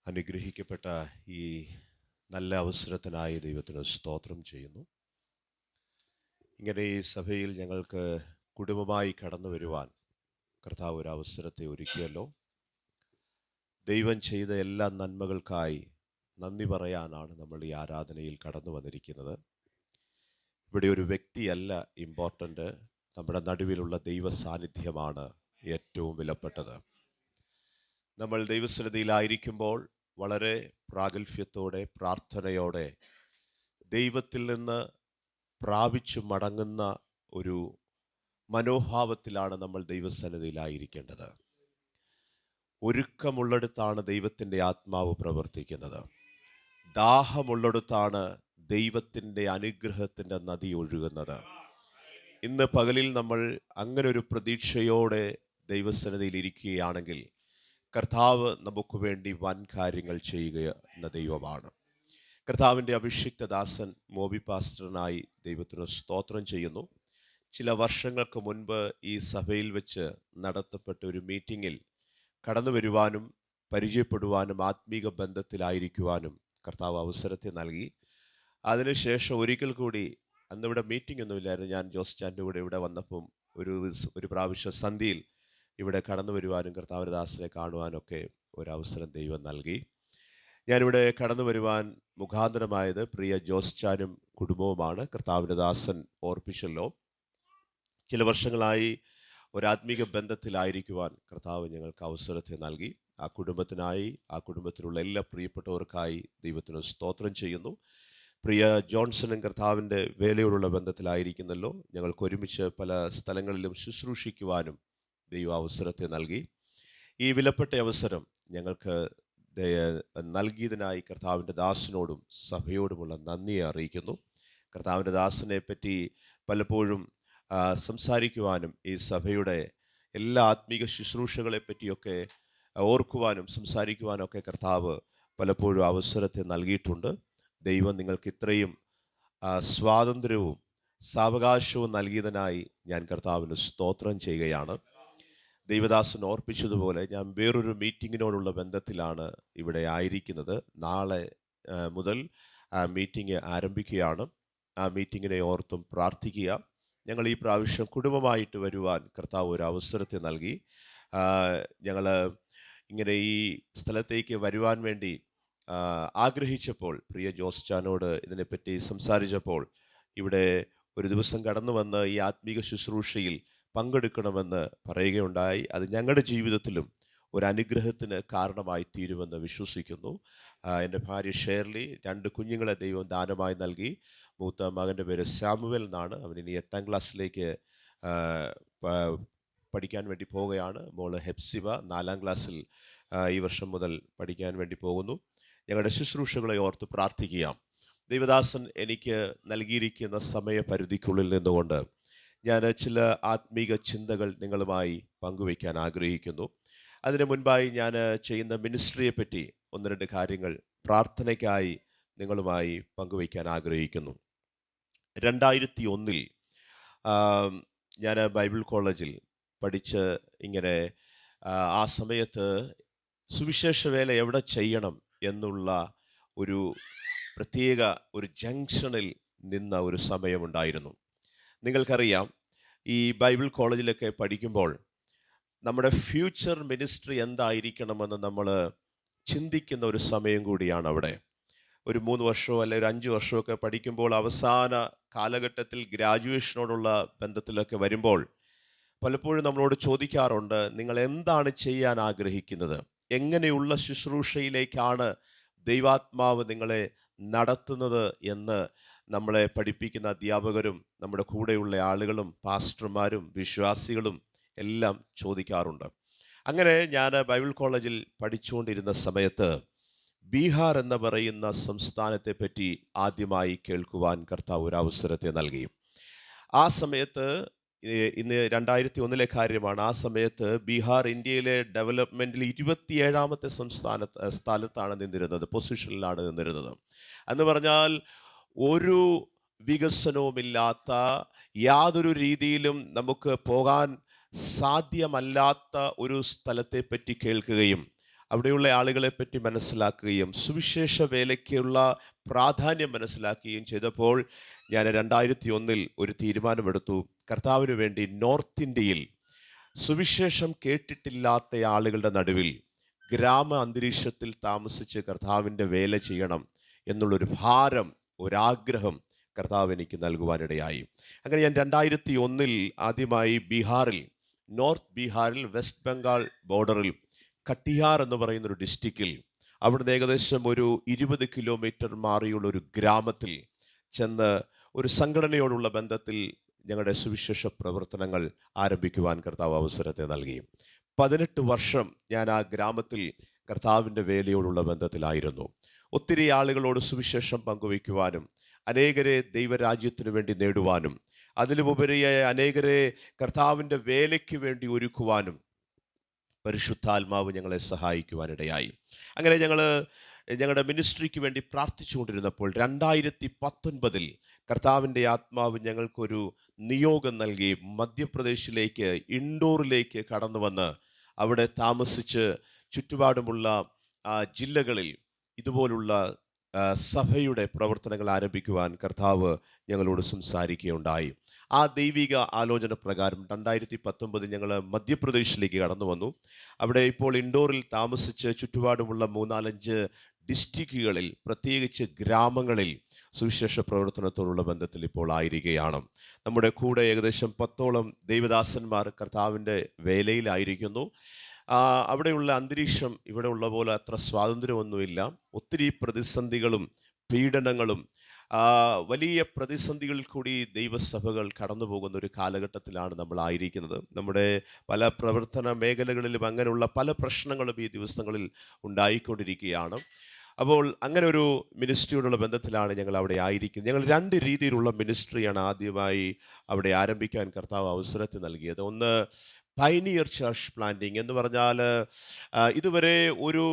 അനുഗ്രഹിക്കപ്പെട്ട ഈ നല്ല അവസരത്തിനായി ദൈവത്തിന് സ്തോത്രം ചെയ്യുന്നു. ഇങ്ങനെ ഈ സഭയിൽ ഞങ്ങൾക്ക് കുടുംബമായി കടന്നു വരുവാൻ കർത്താവ് ഒരു അവസരത്തെ ഒരുക്കിയല്ലോ. ദൈവം ചെയ്ത എല്ലാ നന്മകൾക്കായി നന്ദി പറയാനാണ് നമ്മൾ ഈ ആരാധനയിൽ കടന്നു വന്നിരിക്കുന്നത്. ഇവിടെ ഒരു വ്യക്തിയല്ല ഇമ്പോർട്ടൻ്റ്, നമ്മുടെ നടുവിലുള്ള ദൈവ സാന്നിധ്യമാണ് ഏറ്റവും വിലപ്പെട്ടത്. നമ്മൾ ദൈവസന്നിധിയിലായിരിക്കുമ്പോൾ വളരെ പ്രാഗൽഭ്യത്തോടെ പ്രാർത്ഥനയോടെ ദൈവത്തിൽ നിന്ന് പ്രാപിച്ചു മടങ്ങുന്ന ഒരു മനോഭാവത്തിലാണ് നമ്മൾ ദൈവസന്നിധിയിലായിരിക്കേണ്ടത്. ഒരുക്കമുള്ളിടത്താണ് ദൈവത്തിൻ്റെ ആത്മാവ് പ്രവർത്തിക്കുന്നത്. ദാഹമുള്ളിടത്താണ് ദൈവത്തിൻ്റെ അനുഗ്രഹത്തിൻ്റെ നദി ഒഴുകുന്നത്. ഇന്ന് പകലിൽ നമ്മൾ അങ്ങനെ ഒരു പ്രതീക്ഷയോടെ ദൈവസന്നിധിയിൽ ഇരിക്കുകയാണെങ്കിൽ കർത്താവ് നമുക്ക് വേണ്ടി വൻ കാര്യങ്ങൾ ചെയ്യുക എന്ന ദൈവമാണ്. കർത്താവിൻ്റെ അഭിഷിക്ത ദാസൻ മോബി പാസ്റ്ററിനായി ദൈവത്തിന് സ്തോത്രം ചെയ്യുന്നു. ചില വർഷങ്ങൾക്ക് മുൻപ് ഈ സഭയിൽ വെച്ച് നടത്തപ്പെട്ട ഒരു മീറ്റിങ്ങിൽ കടന്നു വരുവാനും പരിചയപ്പെടുവാനും ആത്മീക ബന്ധത്തിലായിരിക്കുവാനും കർത്താവ് അവസരത്തെ നൽകി. അതിനുശേഷം ഒരിക്കൽ കൂടി, അന്നിവിടെ മീറ്റിംഗ് ഒന്നുമില്ലായിരുന്നു, ഞാൻ ജോസ് ചാൻ്റെ കൂടെ ഇവിടെ വന്നപ്പം ഒരു പ്രാവശ്യം സന്ധ്യയിൽ ഇവിടെ കടന്നു വരുവാനും കർത്താവിൻ്റെ ദാസനെ കാണുവാനൊക്കെ ഒരവസരം ദൈവം നൽകി. ഞാനിവിടെ കടന്നു വരുവാൻ മുഖാന്തരമായത് പ്രിയ ജോസ് ചാനും കുടുംബവുമാണ്. കർത്താവിൻ്റെ ദാസൻ ഓർപ്പിച്ചല്ലോ, ചില വർഷങ്ങളായി ഒരാത്മീക ബന്ധത്തിലായിരിക്കുവാൻ കർത്താവ് ഞങ്ങൾക്ക് അവസരത്തെ നൽകി. ആ കുടുംബത്തിനായി, ആ കുടുംബത്തിലുള്ള എല്ലാ പ്രിയപ്പെട്ടവർക്കായി ദൈവത്തിന് സ്തോത്രം ചെയ്യുന്നു. പ്രിയ ജോൺസണും കർത്താവിൻ്റെ വേലയോടുള്ള ബന്ധത്തിലായിരിക്കുന്നല്ലോ. ഞങ്ങൾക്ക് ഒരുമിച്ച് പല സ്ഥലങ്ങളിലും ശുശ്രൂഷിക്കുവാനും ദൈവം അവസരത്തെ നൽകി. ഈ വിലപ്പെട്ട അവസരം ഞങ്ങൾക്ക് നൽകിയതിനായി കർത്താവിൻ്റെ ദാസനോടും സഭയോടുമുള്ള നന്ദിയെ അറിയിക്കുന്നു. കർത്താവിൻ്റെ ദാസനെ പറ്റി പലപ്പോഴും സംസാരിക്കുവാനും ഈ സഭയുടെ എല്ലാ ആത്മീക ശുശ്രൂഷകളെ പറ്റിയൊക്കെ ഓർക്കുവാനും സംസാരിക്കുവാനും ഒക്കെ കർത്താവ് പലപ്പോഴും അവസരത്തെ നൽകിയിട്ടുണ്ട്. ദൈവം നിങ്ങൾക്ക് ഇത്രയും സ്വാതന്ത്ര്യവും സാവകാശവും നൽകിയതിനായി ഞാൻ കർത്താവിന് സ്തോത്രം ചെയ്യുകയാണ്. ദൈവദാസൻ ഓർപ്പിച്ചതുപോലെ ഞാൻ വേറൊരു മീറ്റിങ്ങിനോടുള്ള ബന്ധത്തിലാണ് ഇവിടെ ആയിരിക്കുന്നത്. നാളെ മുതൽ ആ മീറ്റിംഗ് ആരംഭിക്കുകയാണ്. ആ മീറ്റിങ്ങിനെ ഓർത്തും പ്രാർത്ഥിക്കുക. ഞങ്ങൾ ഈ പ്രാവശ്യം കുടുംബമായിട്ട് വരുവാൻ കർത്താവ് ഒരു അവസരത്തെ നൽകി. ഞങ്ങൾ ഇങ്ങനെ ഈ സ്ഥലത്തേക്ക് വരുവാൻ വേണ്ടി ആഗ്രഹിച്ചപ്പോൾ, പ്രിയ ജോസ് ചാനോട് ഇതിനെപ്പറ്റി സംസാരിച്ചപ്പോൾ, ഇവിടെ ഒരു ദിവസം കടന്നു വന്ന് ഈ ആത്മീക ശുശ്രൂഷയിൽ പങ്കെടുക്കണമെന്ന് പറയുകയുണ്ടായി. അത് ഞങ്ങളുടെ ജീവിതത്തിലും ഒരു അനുഗ്രഹത്തിന് കാരണമായി തീരുമെന്ന് വിശ്വസിക്കുന്നു. എൻ്റെ ഭാര്യ ഷേർലി 2 കുഞ്ഞുങ്ങളെ ദൈവം ദാനമായി നൽകി. മൂത്ത മകൻ്റെ പേര് സാമുവൽ എന്നാണ്. അവൻ ഇനി 8ാം ക്ലാസ്സിലേക്ക് പഠിക്കാൻ വേണ്ടി പോവുകയാണ്. മോള് ഹെപ്സിബ 4ാം ക്ലാസ്സിൽ ഈ വർഷം മുതൽ പഠിക്കാൻ വേണ്ടി പോകുന്നു. ഞങ്ങളുടെ ശുശ്രൂഷകളെ ഓർത്ത് പ്രാർത്ഥിക്കുക. ദൈവദാസൻ എനിക്ക് നൽകിയിരിക്കുന്ന സമയപരിധിക്കുള്ളിൽ നിന്നുകൊണ്ട് ഞാൻ ചില ആത്മീക ചിന്തകൾ നിങ്ങളുമായി പങ്കുവയ്ക്കാൻ ആഗ്രഹിക്കുന്നു. അതിനു മുൻപായി ഞാൻ ചെയ്യുന്ന മിനിസ്ട്രിയെ പറ്റി 1-2 കാര്യങ്ങൾ പ്രാർത്ഥനയ്ക്കായി നിങ്ങളുമായി പങ്കുവയ്ക്കാൻ ആഗ്രഹിക്കുന്നു. 2001 ഞാൻ ബൈബിൾ കോളേജിൽ പഠിച്ച് ഇങ്ങനെ ആ സമയത്ത് സുവിശേഷ വേല എവിടെ ചെയ്യണം എന്നുള്ള ഒരു പ്രത്യേക ഒരു ജംഗ്ഷനിൽ നിന്ന ഒരു സമയമുണ്ടായിരുന്നു. നിങ്ങൾക്കറിയാം, ഈ ബൈബിൾ കോളേജിലൊക്കെ പഠിക്കുമ്പോൾ നമ്മുടെ ഫ്യൂച്ചർ മിനിസ്ട്രി എന്തായിരിക്കണമെന്ന് നമ്മൾ ചിന്തിക്കുന്ന ഒരു സമയം കൂടിയാണ് അവിടെ. ഒരു 3 വർഷമോ അല്ലെങ്കിൽ ഒരു 5 വർഷമൊക്കെ പഠിക്കുമ്പോൾ അവസാന കാലഘട്ടത്തിൽ ഗ്രാജുവേഷനോടുള്ള ബന്ധത്തിലൊക്കെ വരുമ്പോൾ പലപ്പോഴും നമ്മളോട് ചോദിക്കാറുണ്ട്, നിങ്ങൾ എന്താണ് ചെയ്യാൻ ആഗ്രഹിക്കുന്നത്, എങ്ങനെയുള്ള ശുശ്രൂഷയിലേക്കാണ് ദൈവാത്മാവ് നിങ്ങളെ നടത്തുന്നത് എന്ന് നമ്മളെ പഠിപ്പിക്കുന്ന അധ്യാപകരും നമ്മുടെ കൂടെയുള്ള ആളുകളും പാസ്റ്റർമാരും വിശ്വാസികളും എല്ലാം ചോദിക്കാറുണ്ട്. അങ്ങനെ ഞാൻ ബൈബിൾ കോളേജിൽ പഠിച്ചുകൊണ്ടിരുന്ന സമയത്ത് ബീഹാർ എന്ന് പറയുന്ന സംസ്ഥാനത്തെ പറ്റി ആദ്യമായി കേൾക്കുവാൻ കർത്താവ് ഒരു അവസരത്തെ നൽകി. ആ സമയത്ത്, ഇന്ന് 2001 കാര്യമാണ്, ആ സമയത്ത് ബീഹാർ ഇന്ത്യയിലെ ഡെവലപ്മെൻറ്റിൽ 27ാമത്തെ സ്ഥലത്താണ് നിന്നിരുന്നത്, പൊസിഷനിലാണ് നിന്നിരുന്നത്. എന്ന് പറഞ്ഞാൽ ഒരു വികസനവുമില്ലാത്ത, യാതൊരു രീതിയിലും നമുക്ക് പോകാൻ സാധ്യമല്ലാത്ത ഒരു സ്ഥലത്തെ പറ്റി കേൾക്കുകയും അവിടെയുള്ള ആളുകളെ പറ്റി മനസ്സിലാക്കുകയും സുവിശേഷ വേലയ്ക്കുള്ള പ്രാധാന്യം മനസ്സിലാക്കുകയും ചെയ്തപ്പോൾ ഞാൻ 2001 ഒരു തീരുമാനമെടുത്തു. കർത്താവിന് വേണ്ടി നോർത്ത് ഇന്ത്യയിൽ സുവിശേഷം കേട്ടിട്ടില്ലാത്ത ആളുകളുടെ നടുവിൽ ഗ്രാമ അന്തരീക്ഷത്തിൽ താമസിച്ച് കർത്താവിൻ്റെ വേല ചെയ്യണം എന്നുള്ളൊരു ഭാരം, ഒരാഗ്രഹം കർത്താവ് എനിക്ക് നൽകുവാനിടയായി. അങ്ങനെ ഞാൻ 2001 ആദ്യമായി ബീഹാറിൽ, നോർത്ത് ബീഹാറിൽ വെസ്റ്റ് ബംഗാൾ ബോർഡറിൽ കട്ടിഹാർ എന്ന് പറയുന്ന ഒരു ഡിസ്ട്രിക്റ്റിൽ, അവിടുന്ന് ഏകദേശം ഒരു 20 കിലോമീറ്റർ മാറിയുള്ള ഒരു ഗ്രാമത്തിൽ ചെന്ന് ഒരു സംഘടനയോടുള്ള ബന്ധത്തിൽ ഞങ്ങളുടെ സുവിശേഷ പ്രവർത്തനങ്ങൾ ആരംഭിക്കുവാൻ കർത്താവ് അവസരത്തെ നൽകി. 18 വർഷം ഞാൻ ആ ഗ്രാമത്തിൽ കർത്താവിൻ്റെ വേലയോടുള്ള ബന്ധത്തിലായിരുന്നു. ഒത്തിരി ആളുകളോട് സുവിശേഷം പങ്കുവയ്ക്കുവാനും അനേകരെ ദൈവരാജ്യത്തിനു വേണ്ടി നേടുവാനും അതിലുപരിയായ അനേകരെ കർത്താവിൻ്റെ വേലയ്ക്ക് വേണ്ടി ഒരുക്കുവാനും പരിശുദ്ധാത്മാവ് ഞങ്ങളെ സഹായിക്കുവാനിടയായി. അങ്ങനെ ഞങ്ങളുടെ മിനിസ്ട്രിക്ക് വേണ്ടി പ്രാർത്ഥിച്ചുകൊണ്ടിരുന്നപ്പോൾ 2019 കർത്താവിൻ്റെ ആത്മാവ് ഞങ്ങൾക്കൊരു നിയോഗം നൽകി. മധ്യപ്രദേശിലേക്ക്, ഇൻഡോറിലേക്ക് കടന്നു വന്ന് അവിടെ താമസിച്ച് ചുറ്റുപാടുമുള്ള ജില്ലകളിൽ ഇതുപോലുള്ള സഭയുടെ പ്രവർത്തനങ്ങൾ ആരംഭിക്കുവാൻ കർത്താവ് ഞങ്ങളോട് സംസാരിക്കുകയുണ്ടായി. ആ ദൈവിക ആലോചന പ്രകാരം 2019 ഞങ്ങൾ മധ്യപ്രദേശിലേക്ക് കടന്നു വന്നു. അവിടെ ഇപ്പോൾ ഇൻഡോറിൽ താമസിച്ച് ചുറ്റുപാടുമുള്ള 3-5 ഡിസ്ട്രിക്റ്റുകളിൽ, പ്രത്യേകിച്ച് ഗ്രാമങ്ങളിൽ സുവിശേഷ പ്രവർത്തനത്തോടുള്ള ബന്ധത്തിൽ ഇപ്പോൾ ആയിരിക്കുകയാണ്. നമ്മുടെ കൂടെ ഏകദേശം 10ഓളം ദൈവദാസന്മാർ കർത്താവിൻ്റെ വേലയിലായിരിക്കുന്നു. അവിടെയുള്ള അന്തരീക്ഷം ഇവിടെ ഉള്ള പോലെ അത്ര സ്വാതന്ത്ര്യമൊന്നുമില്ല. ഒത്തിരി പ്രതിസന്ധികളും പീഡനങ്ങളും വലിയ പ്രതിസന്ധികളിൽ കൂടി ദൈവസഭകൾ കടന്നു പോകുന്ന ഒരു കാലഘട്ടത്തിലാണ് നമ്മൾ ആയിരിക്കുന്നത്. നമ്മുടെ പല പ്രവർത്തന മേഖലകളിലും അങ്ങനെയുള്ള പല പ്രശ്നങ്ങളും ഈ ദിവസങ്ങളിൽ ഉണ്ടായിക്കൊണ്ടിരിക്കുകയാണ്. അപ്പോൾ അങ്ങനെ ഒരു മിനിസ്ട്രിയോടുള്ള ബന്ധത്തിലാണ് ഞങ്ങൾ അവിടെ ആയിരിക്കുന്നത്. ഞങ്ങൾ 2 രീതിയിലുള്ള മിനിസ്ട്രിയാണ് ആദ്യമായി അവിടെ ആരംഭിക്കാൻ കർത്താവ് അവസരത്തെ നൽകിയത്. ഒന്ന്, പൈനിയർ ചർച്ച് പ്ലാന്റിംഗ് എന്ന് പറഞ്ഞാൽ ഇതുവരെ ഒരു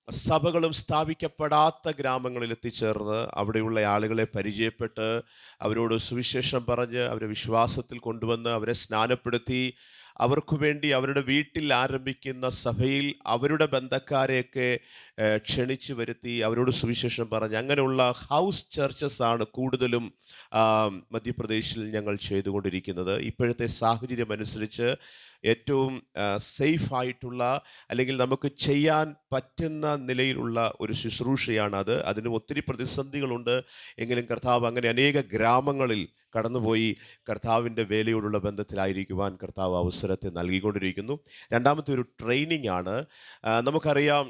സഭകളും സ്ഥാപിക്കപ്പെടാത്ത ഗ്രാമങ്ങളിൽ എത്തിച്ചേർന്ന് അവിടെയുള്ള ആളുകളെ പരിചയപ്പെട്ട് അവരോട് സുവിശേഷം പറഞ്ഞ് അവരെ വിശ്വാസത്തിൽ കൊണ്ടുവന്ന് അവരെ സ്നാനപ്പെടുത്തി അവർക്ക് വേണ്ടി അവരുടെ വീട്ടിൽ ആരംഭിക്കുന്ന സഭയിൽ അവരുടെ ബന്ധക്കാരെയൊക്കെ ക്ഷണിച്ചു വരുത്തി അവരോട് സുവിശേഷം പറഞ്ഞ് അങ്ങനെയുള്ള ഹൗസ് ചർച്ചസ് ആണ് കൂടുതലും മധ്യപ്രദേശിൽ ഞങ്ങൾ ചെയ്തുകൊണ്ടിരിക്കുന്നത്. ഇപ്പോഴത്തെ സാഹചര്യം അനുസരിച്ച് ഏറ്റവും സേഫായിട്ടുള്ള അല്ലെങ്കിൽ നമുക്ക് ചെയ്യാൻ പറ്റുന്ന നിലയിലുള്ള ഒരു ശുശ്രൂഷയാണത്. അതിന് ഒത്തിരി പ്രതിസന്ധികളുണ്ട്. എങ്കിലും കർത്താവ് അങ്ങനെ അനേക ഗ്രാമങ്ങളിൽ കടന്നുപോയി കർത്താവിൻ്റെ വേലയോടുള്ള ബന്ധത്തിലായിരിക്കുവാൻ കർത്താവ് അവസരത്തെ നൽകിക്കൊണ്ടിരിക്കുന്നു. രണ്ടാമത്തെ ഒരു ട്രെയിനിങ് ആണ്. നമുക്കറിയാം,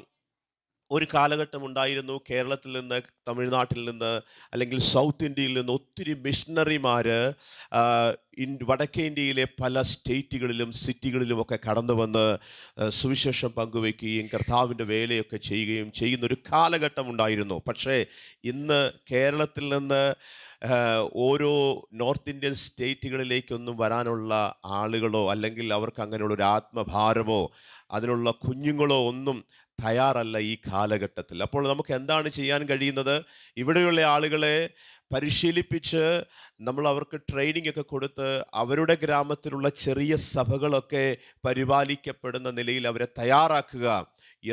ഒരു കാലഘട്ടം ഉണ്ടായിരുന്നു, കേരളത്തിൽ നിന്ന്, തമിഴ്നാട്ടിൽ നിന്ന് അല്ലെങ്കിൽ സൗത്ത് ഇന്ത്യയിൽ നിന്ന് ഒത്തിരി മിഷണറിമാർ വടക്കേ ഇന്ത്യയിലെ പല സ്റ്റേറ്റുകളിലും സിറ്റികളിലുമൊക്കെ കടന്നു വന്ന് സുവിശേഷം പങ്കുവയ്ക്കുകയും കർത്താവിൻ്റെ വേലയൊക്കെ ചെയ്യുകയും ചെയ്യുന്നൊരു കാലഘട്ടം ഉണ്ടായിരുന്നു. പക്ഷേ ഇന്ന് കേരളത്തിൽ നിന്ന് ഓരോ നോർത്ത് ഇന്ത്യൻ സ്റ്റേറ്റുകളിലേക്കൊന്നും വരാനുള്ള ആളുകളോ അല്ലെങ്കിൽ അവർക്ക് അങ്ങനെയുള്ള ഒരു ആത്മഭാരമോ അതിനുള്ള കുഞ്ഞുങ്ങളോ ഒന്നും തയ്യാറല്ല ഈ കാലഘട്ടത്തിൽ. അപ്പോൾ നമുക്ക് എന്താണ് ചെയ്യാൻ കഴിയുന്നത്? ഇവിടെയുള്ള ആളുകളെ പരിശീലിപ്പിച്ച് നമ്മൾ അവർക്ക് ട്രെയിനിങ് ഒക്കെ കൊടുത്ത് അവരുടെ ഗ്രാമത്തിലുള്ള ചെറിയ സഭകളൊക്കെ പരിപാലിക്കപ്പെടുന്ന നിലയിൽ അവരെ തയ്യാറാക്കുക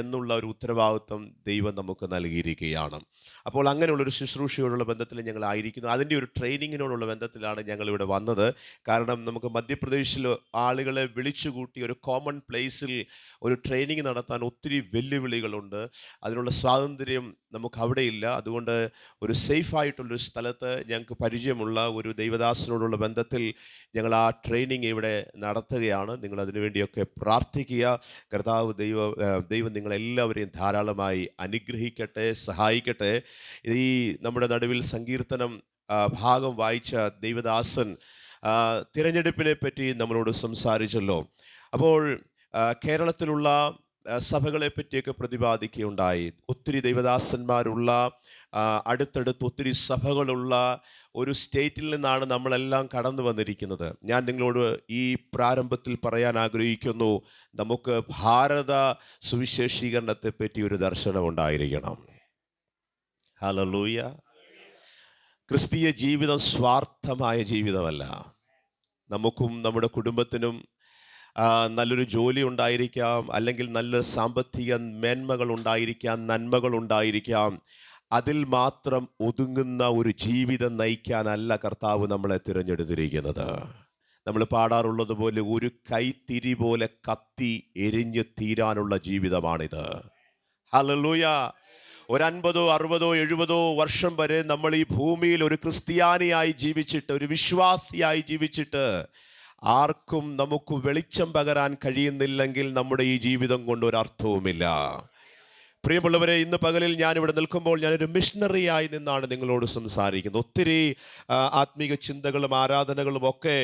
എന്നുള്ള ഒരു ഉത്തരവാദിത്വം ദൈവം നമുക്ക് നൽകിയിരിക്കുകയാണ്. അപ്പോൾ അങ്ങനെയുള്ളൊരു ശുശ്രൂഷയോടുള്ള ബന്ധത്തിൽ ഞങ്ങൾ ആയിരിക്കുന്നു. അതിൻ്റെ ഒരു ട്രെയിനിങ്ങിനോടുള്ള ബന്ധത്തിലാണ് ഞങ്ങളിവിടെ വന്നത്. കാരണം നമുക്ക് മധ്യപ്രദേശിൽ ആളുകളെ വിളിച്ചുകൂട്ടി ഒരു കോമൺ പ്ലേസിൽ ഒരു ട്രെയിനിങ് നടത്താൻ ഒത്തിരി വെല്ലുവിളികളുണ്ട്. അതിനുള്ള സ്വാതന്ത്ര്യം നമുക്ക് അവിടെയില്ല. അതുകൊണ്ട് ഒരു സേഫായിട്ടുള്ളൊരു സ്ഥലത്ത് ഞങ്ങൾക്ക് പരിചയമുള്ള ഒരു ദൈവദാസനോടുള്ള ബന്ധത്തിൽ ഞങ്ങൾ ആ ട്രെയിനിങ് ഇവിടെ നടത്തുകയാണ്. നിങ്ങൾ അതിനുവേണ്ടിയൊക്കെ പ്രാർത്ഥിക്കുക. കർത്താവ് ദൈവം നിങ്ങളെല്ലാവരെയും ധാരാളമായി അനുഗ്രഹിക്കട്ടെ, സഹായിക്കട്ടെ. ഈ നമ്മുടെ നടുവിൽ സങ്കീർത്തനം ഭാഗം വായിച്ച ദൈവദാസൻ തിരഞ്ഞെടുപ്പിനെ പറ്റി നമ്മളോട് സംസാരിച്ചല്ലോ. അപ്പോൾ കേരളത്തിലുള്ള സഭകളെ പറ്റിയൊക്കെ പ്രതിപാദിക്കുകയുണ്ടായി. ഒത്തിരി ദൈവദാസന്മാരുള്ള, അടുത്തടുത്ത് ഒത്തിരി സഭകളുള്ള ഒരു സ്റ്റേറ്റിൽ നിന്നാണ് നമ്മളെല്ലാം കടന്നു വന്നിരിക്കുന്നത്. ഞാൻ നിങ്ങളോട് ഈ പ്രാരംഭത്തിൽ പറയാൻ ആഗ്രഹിക്കുന്നു, നമുക്ക് ഭാരത സുവിശേഷീകരണത്തെ പറ്റി ഒരു ദർശനം ഉണ്ടായിരിക്കണം. ഹല്ലേലൂയ. ക്രിസ്തീയ ജീവിതം സ്വാർത്ഥമായ ജീവിതമല്ല. നമുക്കും നമ്മുടെ കുടുംബത്തിനും നല്ലൊരു ജോലി ഉണ്ടായിരിക്കാം, അല്ലെങ്കിൽ നല്ല സാമ്പത്തിക മേന്മകൾ ഉണ്ടായിരിക്കാം, നന്മകൾ ഉണ്ടായിരിക്കാം. അതിൽ മാത്രം ഒതുങ്ങുന്ന ഒരു ജീവിതം നയിക്കാനല്ല കർത്താവ് നമ്മളെ തിരഞ്ഞെടുത്തിരിക്കുന്നത്. നമ്മൾ പാടാറുള്ളത് പോലെ ഒരു കൈത്തിരി പോലെ കത്തി എരിഞ്ഞ് തീരാനുള്ള ജീവിതമാണിത്. ഹല്ലേലൂയ. ഒരു 50, 60, 70 വർഷം വരെ നമ്മൾ ഈ ഭൂമിയിൽ ഒരു ക്രിസ്ത്യാനിയായി ജീവിച്ചിട്ട്, ഒരു വിശ്വാസിയായി ജീവിച്ചിട്ട് ആർക്കും നമുക്ക് വെളിച്ചം പകരാൻ കഴിയുന്നില്ലെങ്കിൽ നമ്മുടെ ഈ ജീവിതം കൊണ്ട് ഒരു അർത്ഥവുമില്ല. പ്രിയമുള്ളവരെ, ഇന്ന് പകലിൽ ഞാനിവിടെ നിൽക്കുമ്പോൾ ഞാനൊരു മിഷണറിയായി നിന്നാണ് നിങ്ങളോട് സംസാരിക്കുന്നത്. ഒത്തിരി ആത്മീക ചിന്തകളും ആരാധനകളും ഒക്കെ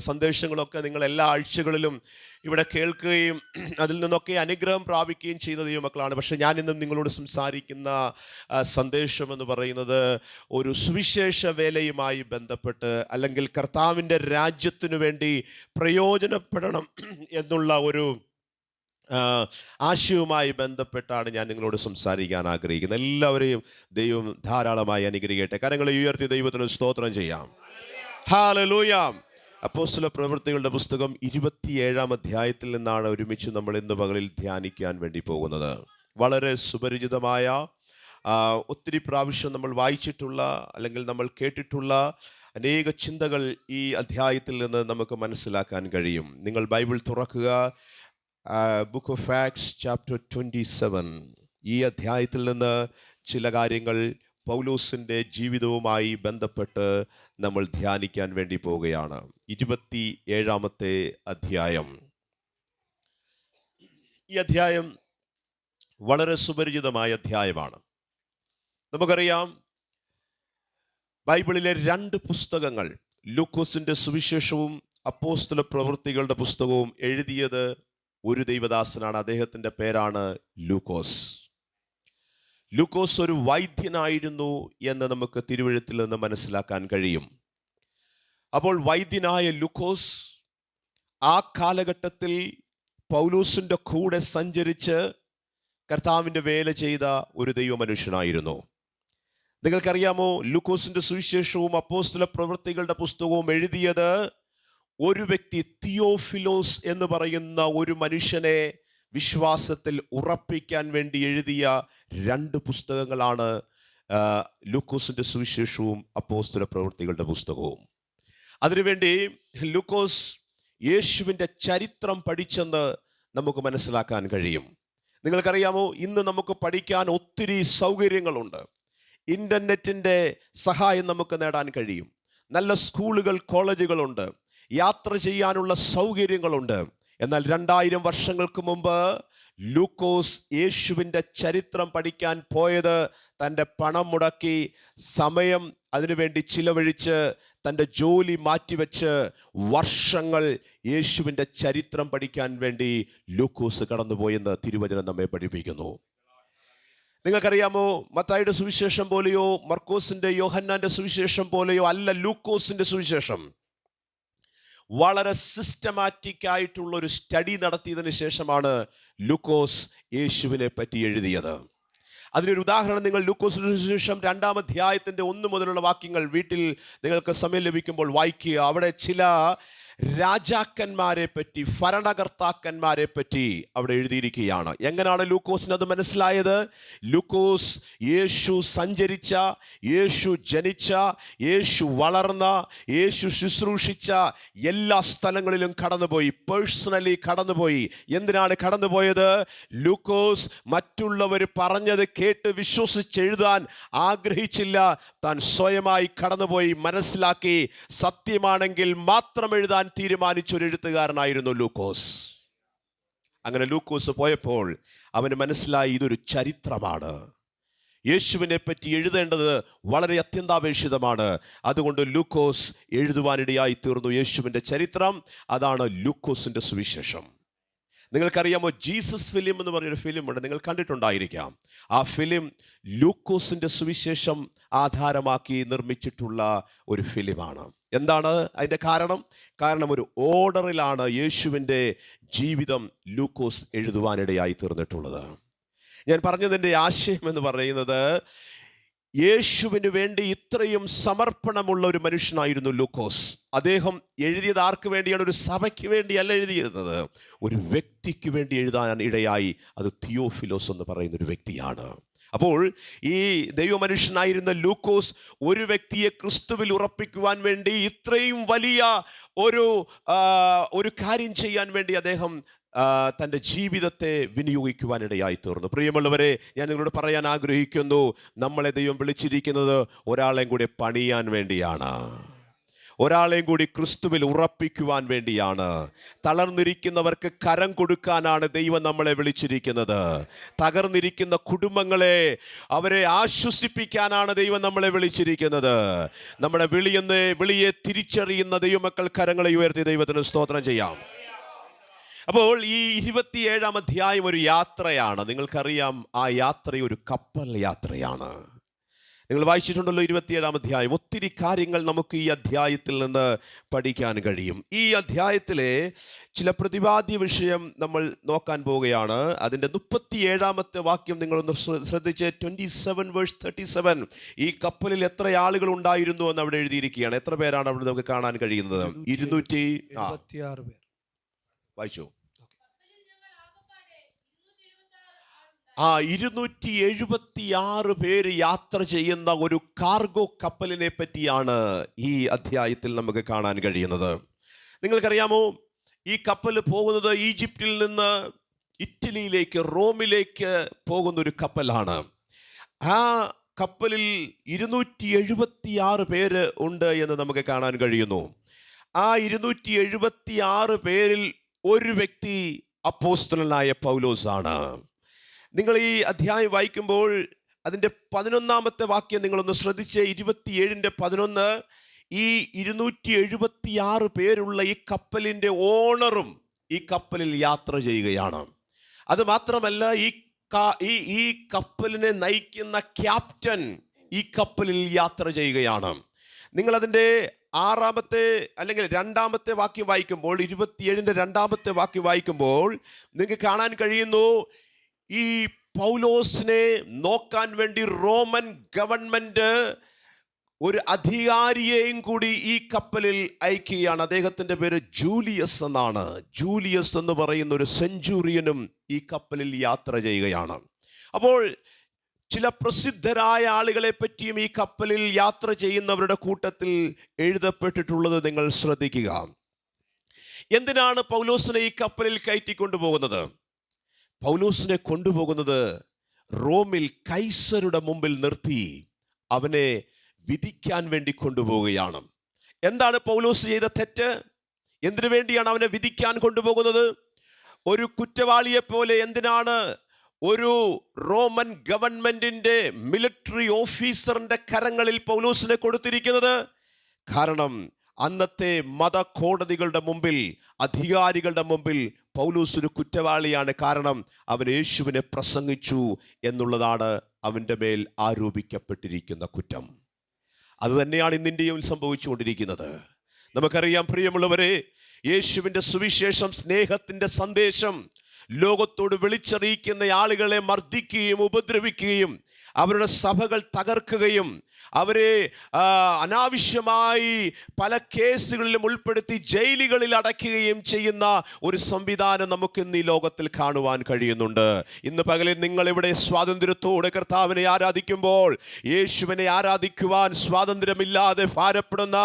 സന്ദേശങ്ങളൊക്കെ നിങ്ങൾ എല്ലാ ആഴ്ചകളിലും ഇവിടെ കേൾക്കുകയും അതിൽ നിന്നൊക്കെ അനുഗ്രഹം പ്രാപിക്കുകയും ചെയ്ത ദൈവമക്കളാണ്. പക്ഷെ ഞാൻ ഇന്നും നിങ്ങളോട് സംസാരിക്കുന്ന സന്ദേശം എന്ന് പറയുന്നത് ഒരു സുവിശേഷ വേലയുമായി ബന്ധപ്പെട്ട്, അല്ലെങ്കിൽ കർത്താവിൻ്റെ രാജ്യത്തിനു വേണ്ടി പ്രയോജനപ്പെടണം എന്നുള്ള ഒരു ആശയവുമായി ബന്ധപ്പെട്ടാണ് ഞാൻ നിങ്ങളോട് സംസാരിക്കാൻ ആഗ്രഹിക്കുന്നത്. എല്ലാവരെയും ദൈവം ധാരാളമായി അനുഗ്രഹിക്കട്ടെ. കരങ്ങളെ ഉയർത്തി ദൈവത്തിന് സ്തോത്രം ചെയ്യാം. ഹല്ലേലൂയ. അപ്പോസ്തല പ്രവൃത്തികളുടെ പുസ്തകം 27-ാം അധ്യായത്തിൽ നിന്നാണ് ഒരുമിച്ച് നമ്മൾ ഇന്ന് പകലിൽ ധ്യാനിക്കാൻ വേണ്ടി പോകുന്നത്. വളരെ സുപരിചിതമായ, ഒത്തിരി പ്രാവശ്യം നമ്മൾ വായിച്ചിട്ടുള്ള, അല്ലെങ്കിൽ നമ്മൾ കേട്ടിട്ടുള്ള അനേക ചിന്തകൾ ഈ അധ്യായത്തിൽ നിന്ന് നമുക്ക് മനസ്സിലാക്കാൻ കഴിയും. നിങ്ങൾ ബൈബിൾ തുറക്കുക, ബുക്ക് ഓഫ് ആക്ട്സ് ചാപ്റ്റർ 27. ഈ അധ്യായത്തിൽ നിന്ന് ചില കാര്യങ്ങൾ പൗലോസിൻ്റെ ജീവിതവുമായി ബന്ധപ്പെട്ട് നമ്മൾ ധ്യാനിക്കാൻ വേണ്ടി പോവുകയാണ്. 27-ാമത്തെ അധ്യായം. ഈ അധ്യായം വളരെ സുപരിചിതമായ അധ്യായമാണ്. നമുക്കറിയാം, ബൈബിളിലെ 2 പുസ്തകങ്ങൾ, ലൂക്കോസിൻ്റെ സുവിശേഷവും അപ്പോസ്തല പ്രവൃത്തികളുടെ പുസ്തകവും എഴുതിയത് ഒരു ദൈവദാസനാണ്. അദ്ദേഹത്തിൻ്റെ പേരാണ് ലൂക്കോസ്. ലൂക്കോസ് ഒരു വൈദ്യനായിരുന്നു എന്ന് നമുക്ക് തിരുവെഴുത്തിൽ നിന്ന് മനസ്സിലാക്കാൻ കഴിയും. അപ്പോൾ വൈദ്യനായ ലൂക്കോസ് ആ കാലഘട്ടത്തിൽ പൗലോസിൻ്റെ കൂടെ സഞ്ചരിച്ച് കർത്താവിൻ്റെ വേല ചെയ്ത ഒരു ദൈവമനുഷ്യനായിരുന്നു. നിങ്ങൾക്കറിയാമോ, ലൂക്കോസിൻ്റെ സുവിശേഷവും അപ്പോസ്തല പ്രവൃത്തികളുടെ പുസ്തകവും എഴുതിയത് ഒരു വ്യക്തി, തിയോഫിലോസ് എന്ന് പറയുന്ന ഒരു മനുഷ്യനെ വിശ്വാസത്തിൽ ഉറപ്പിക്കാൻ വേണ്ടി എഴുതിയ 2 പുസ്തകങ്ങളാണ് ലൂക്കോസിൻ്റെ സുവിശേഷവും അപ്പോസ്തല പ്രവൃത്തികളുടെ പുസ്തകവും. അതിനുവേണ്ടി ലൂക്കോസ് യേശുവിൻ്റെ ചരിത്രം പഠിച്ചെന്ന് നമുക്ക് മനസ്സിലാക്കാൻ കഴിയും. നിങ്ങൾക്കറിയാമോ, ഇന്ന് നമുക്ക് പഠിക്കാൻ ഒത്തിരി സൗകര്യങ്ങളുണ്ട്. ഇൻ്റർനെറ്റിൻ്റെ സഹായം നമുക്ക് നേടാൻ കഴിയും. നല്ല സ്കൂളുകൾ, കോളേജുകളുണ്ട്. യാത്ര ചെയ്യാനുള്ള സൗകര്യങ്ങളുണ്ട്. എന്നാൽ 2000 വർഷങ്ങൾക്ക് മുമ്പ് ലൂക്കോസ് യേശുവിൻ്റെ ചരിത്രം പഠിക്കാൻ പോയത് തൻ്റെ പണം മുടക്കി, സമയം അതിനുവേണ്ടി ചിലവഴിച്ച്, തൻ്റെ ജോലി മാറ്റിവെച്ച് വർഷങ്ങൾ യേശുവിൻ്റെ ചരിത്രം പഠിക്കാൻ വേണ്ടി ലൂക്കോസ് കടന്നുപോയെന്ന് തിരുവചനം നമ്മെ പഠിപ്പിക്കുന്നു. നിങ്ങൾക്കറിയാമോ, മത്തായിയുടെ സുവിശേഷം പോലെയോ മർക്കോസിൻ്റെ, യോഹന്നാൻ്റെ സുവിശേഷം പോലെയോ അല്ല ലൂക്കോസിൻ്റെ സുവിശേഷം. വളരെ സിസ്റ്റമാറ്റിക് ആയിട്ടുള്ള ഒരു സ്റ്റഡി നടത്തിയതിന് ശേഷമാണ് ലൂക്കോസ് യേശുവിനെ പറ്റി എഴുതിയത്. അതിനൊരു ഉദാഹരണം, നിങ്ങൾ ലൂക്കോസിന്റെ സുവിശേഷം 2-ാം അധ്യായത്തിൻ്റെ 1 മുതലുള്ള വാക്യങ്ങൾ വീട്ടിൽ നിങ്ങൾക്ക് സമയം ലഭിക്കുമ്പോൾ വായിക്കുക. അവിടെ ചില രാജാക്കന്മാരെ പറ്റി, ഭരണകർത്താക്കന്മാരെ പറ്റി അവിടെ എഴുതിയിരിക്കുകയാണ്. എങ്ങനെയാണ് ലൂക്കോസിന് അത് മനസ്സിലായത്? ലൂക്കോസ് യേശു സഞ്ചരിച്ച, യേശു ജനിച്ച, യേശു വളർന്ന, യേശു ശുശ്രൂഷിച്ച എല്ലാ സ്ഥലങ്ങളിലും കടന്നുപോയി, പേഴ്സണലി കടന്നുപോയി. എന്തിനാണ് കടന്നുപോയത്? ലൂക്കോസ് മറ്റുള്ളവർ പറഞ്ഞത് കേട്ട് വിശ്വസിച്ചെഴുതാൻ ആഗ്രഹിച്ചില്ല. താൻ സ്വയമായി കടന്നുപോയി മനസ്സിലാക്കി സത്യമാണെങ്കിൽ മാത്രം എഴുതാൻ തീരുമാനിച്ചൊരു എഴുത്തുകാരനായിരുന്നു ലൂക്കോസ്. അങ്ങനെ ലൂക്കോസ് പോയപ്പോൾ അവന് മനസ്സിലായി ഇതൊരു ചരിത്രമാണ്, യേശുവിനെ പറ്റി എഴുതേണ്ടത് വളരെ അത്യന്താപേക്ഷിതമാണ്. അതുകൊണ്ട് ലൂക്കോസ് എഴുതുവാനിടയായി തീർന്നു യേശുവിൻ്റെ ചരിത്രം. അതാണ് ലൂക്കോസിൻ്റെ സുവിശേഷം. നിങ്ങൾക്കറിയാമോ, ജീസസ് ഫിലിം എന്ന് പറഞ്ഞൊരു ഫിലിമുണ്ട്, നിങ്ങൾ കണ്ടിട്ടുണ്ടായിരിക്കാം. ആ ഫിലിം ലൂക്കോസിൻ്റെ സുവിശേഷം ആധാരമാക്കി നിർമ്മിച്ചിട്ടുള്ള ഒരു ഫിലിമാണ്. എന്താണ് അതിൻ്റെ കാരണം? കാരണം ഒരു ഓർഡറിലാണ് യേശുവിൻ്റെ ജീവിതം ലൂക്കോസ് എഴുതുവാനിടയായി തീർന്നിട്ടുള്ളത്. ഞാൻ പറഞ്ഞതിൻ്റെ ആശയം എന്ന് പറയുന്നത്, യേശുവിന് വേണ്ടി ഇത്രയും സമർപ്പണമുള്ള ഒരു മനുഷ്യനായിരുന്നു ലൂക്കോസ്. അദ്ദേഹം എഴുതിയത് ആർക്ക് വേണ്ടിയാണ്? ഒരു സഭയ്ക്ക് വേണ്ടിയല്ല എഴുതിയിരുന്നത്, ഒരു വ്യക്തിക്ക് വേണ്ടി എഴുതാൻ ഇടയായി. അത് തിയോഫിലോസ് എന്ന് പറയുന്ന ഒരു വ്യക്തിയാണ്. അപ്പോൾ ഈ ദൈവമനുഷ്യനായിരുന്ന ലൂക്കോസ് ഒരു വ്യക്തിയെ ക്രിസ്തുവിൽ ഉറപ്പിക്കുവാൻ വേണ്ടി ഇത്രയും വലിയ ഒരു കാര്യം ചെയ്യാൻ വേണ്ടി അദ്ദേഹം തൻ്റെ ജീവിതത്തെ വിനിയോഗിക്കുവാനിടയായി തീർന്നു. പ്രിയമുള്ളവരെ, ഞാൻ നിങ്ങളോട് പറയാൻ ആഗ്രഹിക്കുന്നു, നമ്മളെ ദൈവം വിളിച്ചിരിക്കുന്നത് ഒരാളെയും കൂടി പണിയാൻ വേണ്ടിയാണ്, ഒരാളെയും കൂടി ക്രിസ്തുവിൽ ഉറപ്പിക്കുവാൻ വേണ്ടിയാണ്. തളർന്നിരിക്കുന്നവർക്ക് കരം കൊടുക്കാനാണ് ദൈവം നമ്മളെ വിളിച്ചിരിക്കുന്നത്. തകർന്നിരിക്കുന്ന കുടുംബങ്ങളെ അവരെ ആശ്വസിപ്പിക്കാനാണ് ദൈവം നമ്മളെ വിളിച്ചിരിക്കുന്നത്. നമ്മുടെ വിളിയെ തിരിച്ചറിയുന്ന ദൈവമക്കൾ കരങ്ങളെ ഉയർത്തി ദൈവത്തിന് സ്തോത്രം ചെയ്യാം. അപ്പോൾ ഈ 27-ാം അധ്യായം ഒരു യാത്രയാണ്. നിങ്ങൾക്കറിയാം, ആ യാത്ര ഒരു കപ്പൽ യാത്രയാണ്. നിങ്ങൾ വായിച്ചിട്ടുണ്ടല്ലോ 27-ാം അധ്യായം. ഒത്തിരി കാര്യങ്ങൾ നമുക്ക് ഈ അധ്യായത്തിൽ നിന്ന് പഠിക്കാൻ കഴിയും. ഈ അധ്യായത്തിലെ ചില പ്രതിപാദ്യ വിഷയം നമ്മൾ നോക്കാൻ പോവുകയാണ്. അതിൻ്റെ 37-ാമത്തെ വാക്യം നിങ്ങളൊന്ന് ശ്രദ്ധിച്ച്. 27:37. ഈ കപ്പലിൽ എത്ര ആളുകൾ ഉണ്ടായിരുന്നു എന്ന് അവിടെ എഴുതിയിരിക്കുകയാണ്. എത്ര പേരാണ് അവിടെ നമുക്ക് കാണാൻ കഴിയുന്നത്? 276 പേർ. വായിച്ചു. 276 പേര് യാത്ര ചെയ്യുന്ന ഒരു കാർഗോ കപ്പലിനെ പറ്റിയാണ് ഈ അധ്യായത്തിൽ നമുക്ക് കാണാൻ കഴിയുന്നത്. നിങ്ങൾക്കറിയാമോ, ഈ കപ്പൽ പോകുന്നത് ഈജിപ്തിൽ നിന്ന് ഇറ്റലിയിലേക്ക്, റോമിലേക്ക് പോകുന്ന ഒരു കപ്പലാണ്. ആ കപ്പലിൽ 276 പേര് ഉണ്ട് എന്ന് നമുക്ക് കാണാൻ കഴിയുന്നു. ആ 276 പേരിൽ ഒരു വ്യക്തി അപ്പോസ്തലനായ പൗലോസാണ്. നിങ്ങൾ ഈ അധ്യായം വായിക്കുമ്പോൾ അതിൻ്റെ 11-ാമത്തെ വാക്യം നിങ്ങളൊന്ന് ശ്രദ്ധിച്ച്. 27:11. ഈ 276 പേരുള്ള ഈ കപ്പലിൻ്റെ ഓണറും ഈ കപ്പലിൽ യാത്ര ചെയ്യുകയാണ്. അത് മാത്രമല്ല, ഈ കപ്പലിനെ നയിക്കുന്ന ക്യാപ്റ്റൻ ഈ കപ്പലിൽ യാത്ര ചെയ്യുകയാണ്. നിങ്ങളതിൻ്റെ 6-ാമത്തെ അല്ലെങ്കിൽ 2-ാമത്തെ വാക്യം വായിക്കുമ്പോൾ, 27-ന്റെ 2-ാമത്തെ വാക്യം വായിക്കുമ്പോൾ നിങ്ങൾക്ക് കാണാൻ കഴിയുന്നു, ഈ പൗലോസിനെ നോക്കാൻ വേണ്ടി റോമൻ ഗവൺമെന്റ് ഒരു അധികാരിയെയും കൂടി ഈ കപ്പലിൽ അയക്കുകയാണ്. അദ്ദേഹത്തിൻ്റെ പേര് ജൂലിയസ് എന്നാണ്. ജൂലിയസ് എന്ന് പറയുന്ന ഒരു സെഞ്ചൂറിയനും ഈ കപ്പലിൽ യാത്ര ചെയ്യുകയാണ്. അപ്പോൾ ചില പ്രസിദ്ധരായ ആളുകളെ പറ്റിയും ഈ കപ്പലിൽ യാത്ര ചെയ്യുന്നവരുടെ കൂട്ടത്തിൽ എഴുതപ്പെട്ടിട്ടുള്ളത് നിങ്ങൾ ശ്രദ്ധിക്കുക. എന്തിനാണ് പൗലോസിനെ ഈ കപ്പലിൽ കയറ്റിക്കൊണ്ടുപോകുന്നത്? പൗലോസിനെ കൊണ്ടുപോകുന്നത് റോമിൽ കൈസരുടെ മുമ്പിൽ നിർത്തി അവനെ വിധിക്കാൻ വേണ്ടി കൊണ്ടുപോവുകയാണ്. എന്താണ് പൗലോസ് ചെയ്ത തെറ്റ്? എന്തിനു വേണ്ടിയാണ് അവനെ വിധിക്കാൻ കൊണ്ടുപോകുന്നത്? ഒരു കുറ്റവാളിയെ പോലെ എന്തിനാണ് ഒരു റോമൻ ഗവൺമെന്റിന്റെ മിലിറ്ററി ഓഫീസറിന്റെ കരങ്ങളിൽ പൗലോസിനെ കൊടുത്തിരിക്കുന്നത്? കാരണം അന്നത്തെ മതകോടതികളുടെ മുമ്പിൽ, അധികാരികളുടെ മുമ്പിൽ പൗലോസ് ഒരു കുറ്റവാളിയാണ്. കാരണം അവൻ യേശുവിനെ പ്രസംഗിച്ചു എന്നുള്ളതാണ് അവൻ്റെ മേൽ ആരോപിക്കപ്പെട്ടിരിക്കുന്ന കുറ്റം. അത് തന്നെയാണ് ഇന്നിന്ത്യയിൽ സംഭവിച്ചുകൊണ്ടിരിക്കുന്നത്. നമുക്കറിയാം പ്രിയമുള്ളവരെ, യേശുവിൻ്റെ സുവിശേഷം, സ്നേഹത്തിൻ്റെ സന്ദേശം ലോകത്തോട് വിളിച്ചറിയിക്കുന്ന ആളുകളെ മർദ്ദിക്കുകയും ഉപദ്രവിക്കുകയും അവരുടെ സഭകൾ തകർക്കുകയും അവരെ അനാവശ്യമായി പല കേസുകളിലും ഉൾപ്പെടുത്തി ജയിലുകളിൽ അടയ്ക്കുകയും ചെയ്യുന്ന ഒരു സംവിധാനം നമുക്ക് ഇന്ന് ഈ ലോകത്തിൽ കാണുവാൻ കഴിയുന്നുണ്ട്. ഇന്ന് പകലിൽ നിങ്ങളിവിടെ സ്വാതന്ത്ര്യത്തോടെ കർത്താവിനെ ആരാധിക്കുമ്പോൾ, യേശുവിനെ ആരാധിക്കുവാൻ സ്വാതന്ത്ര്യമില്ലാതെ ഭാരപ്പെടുന്ന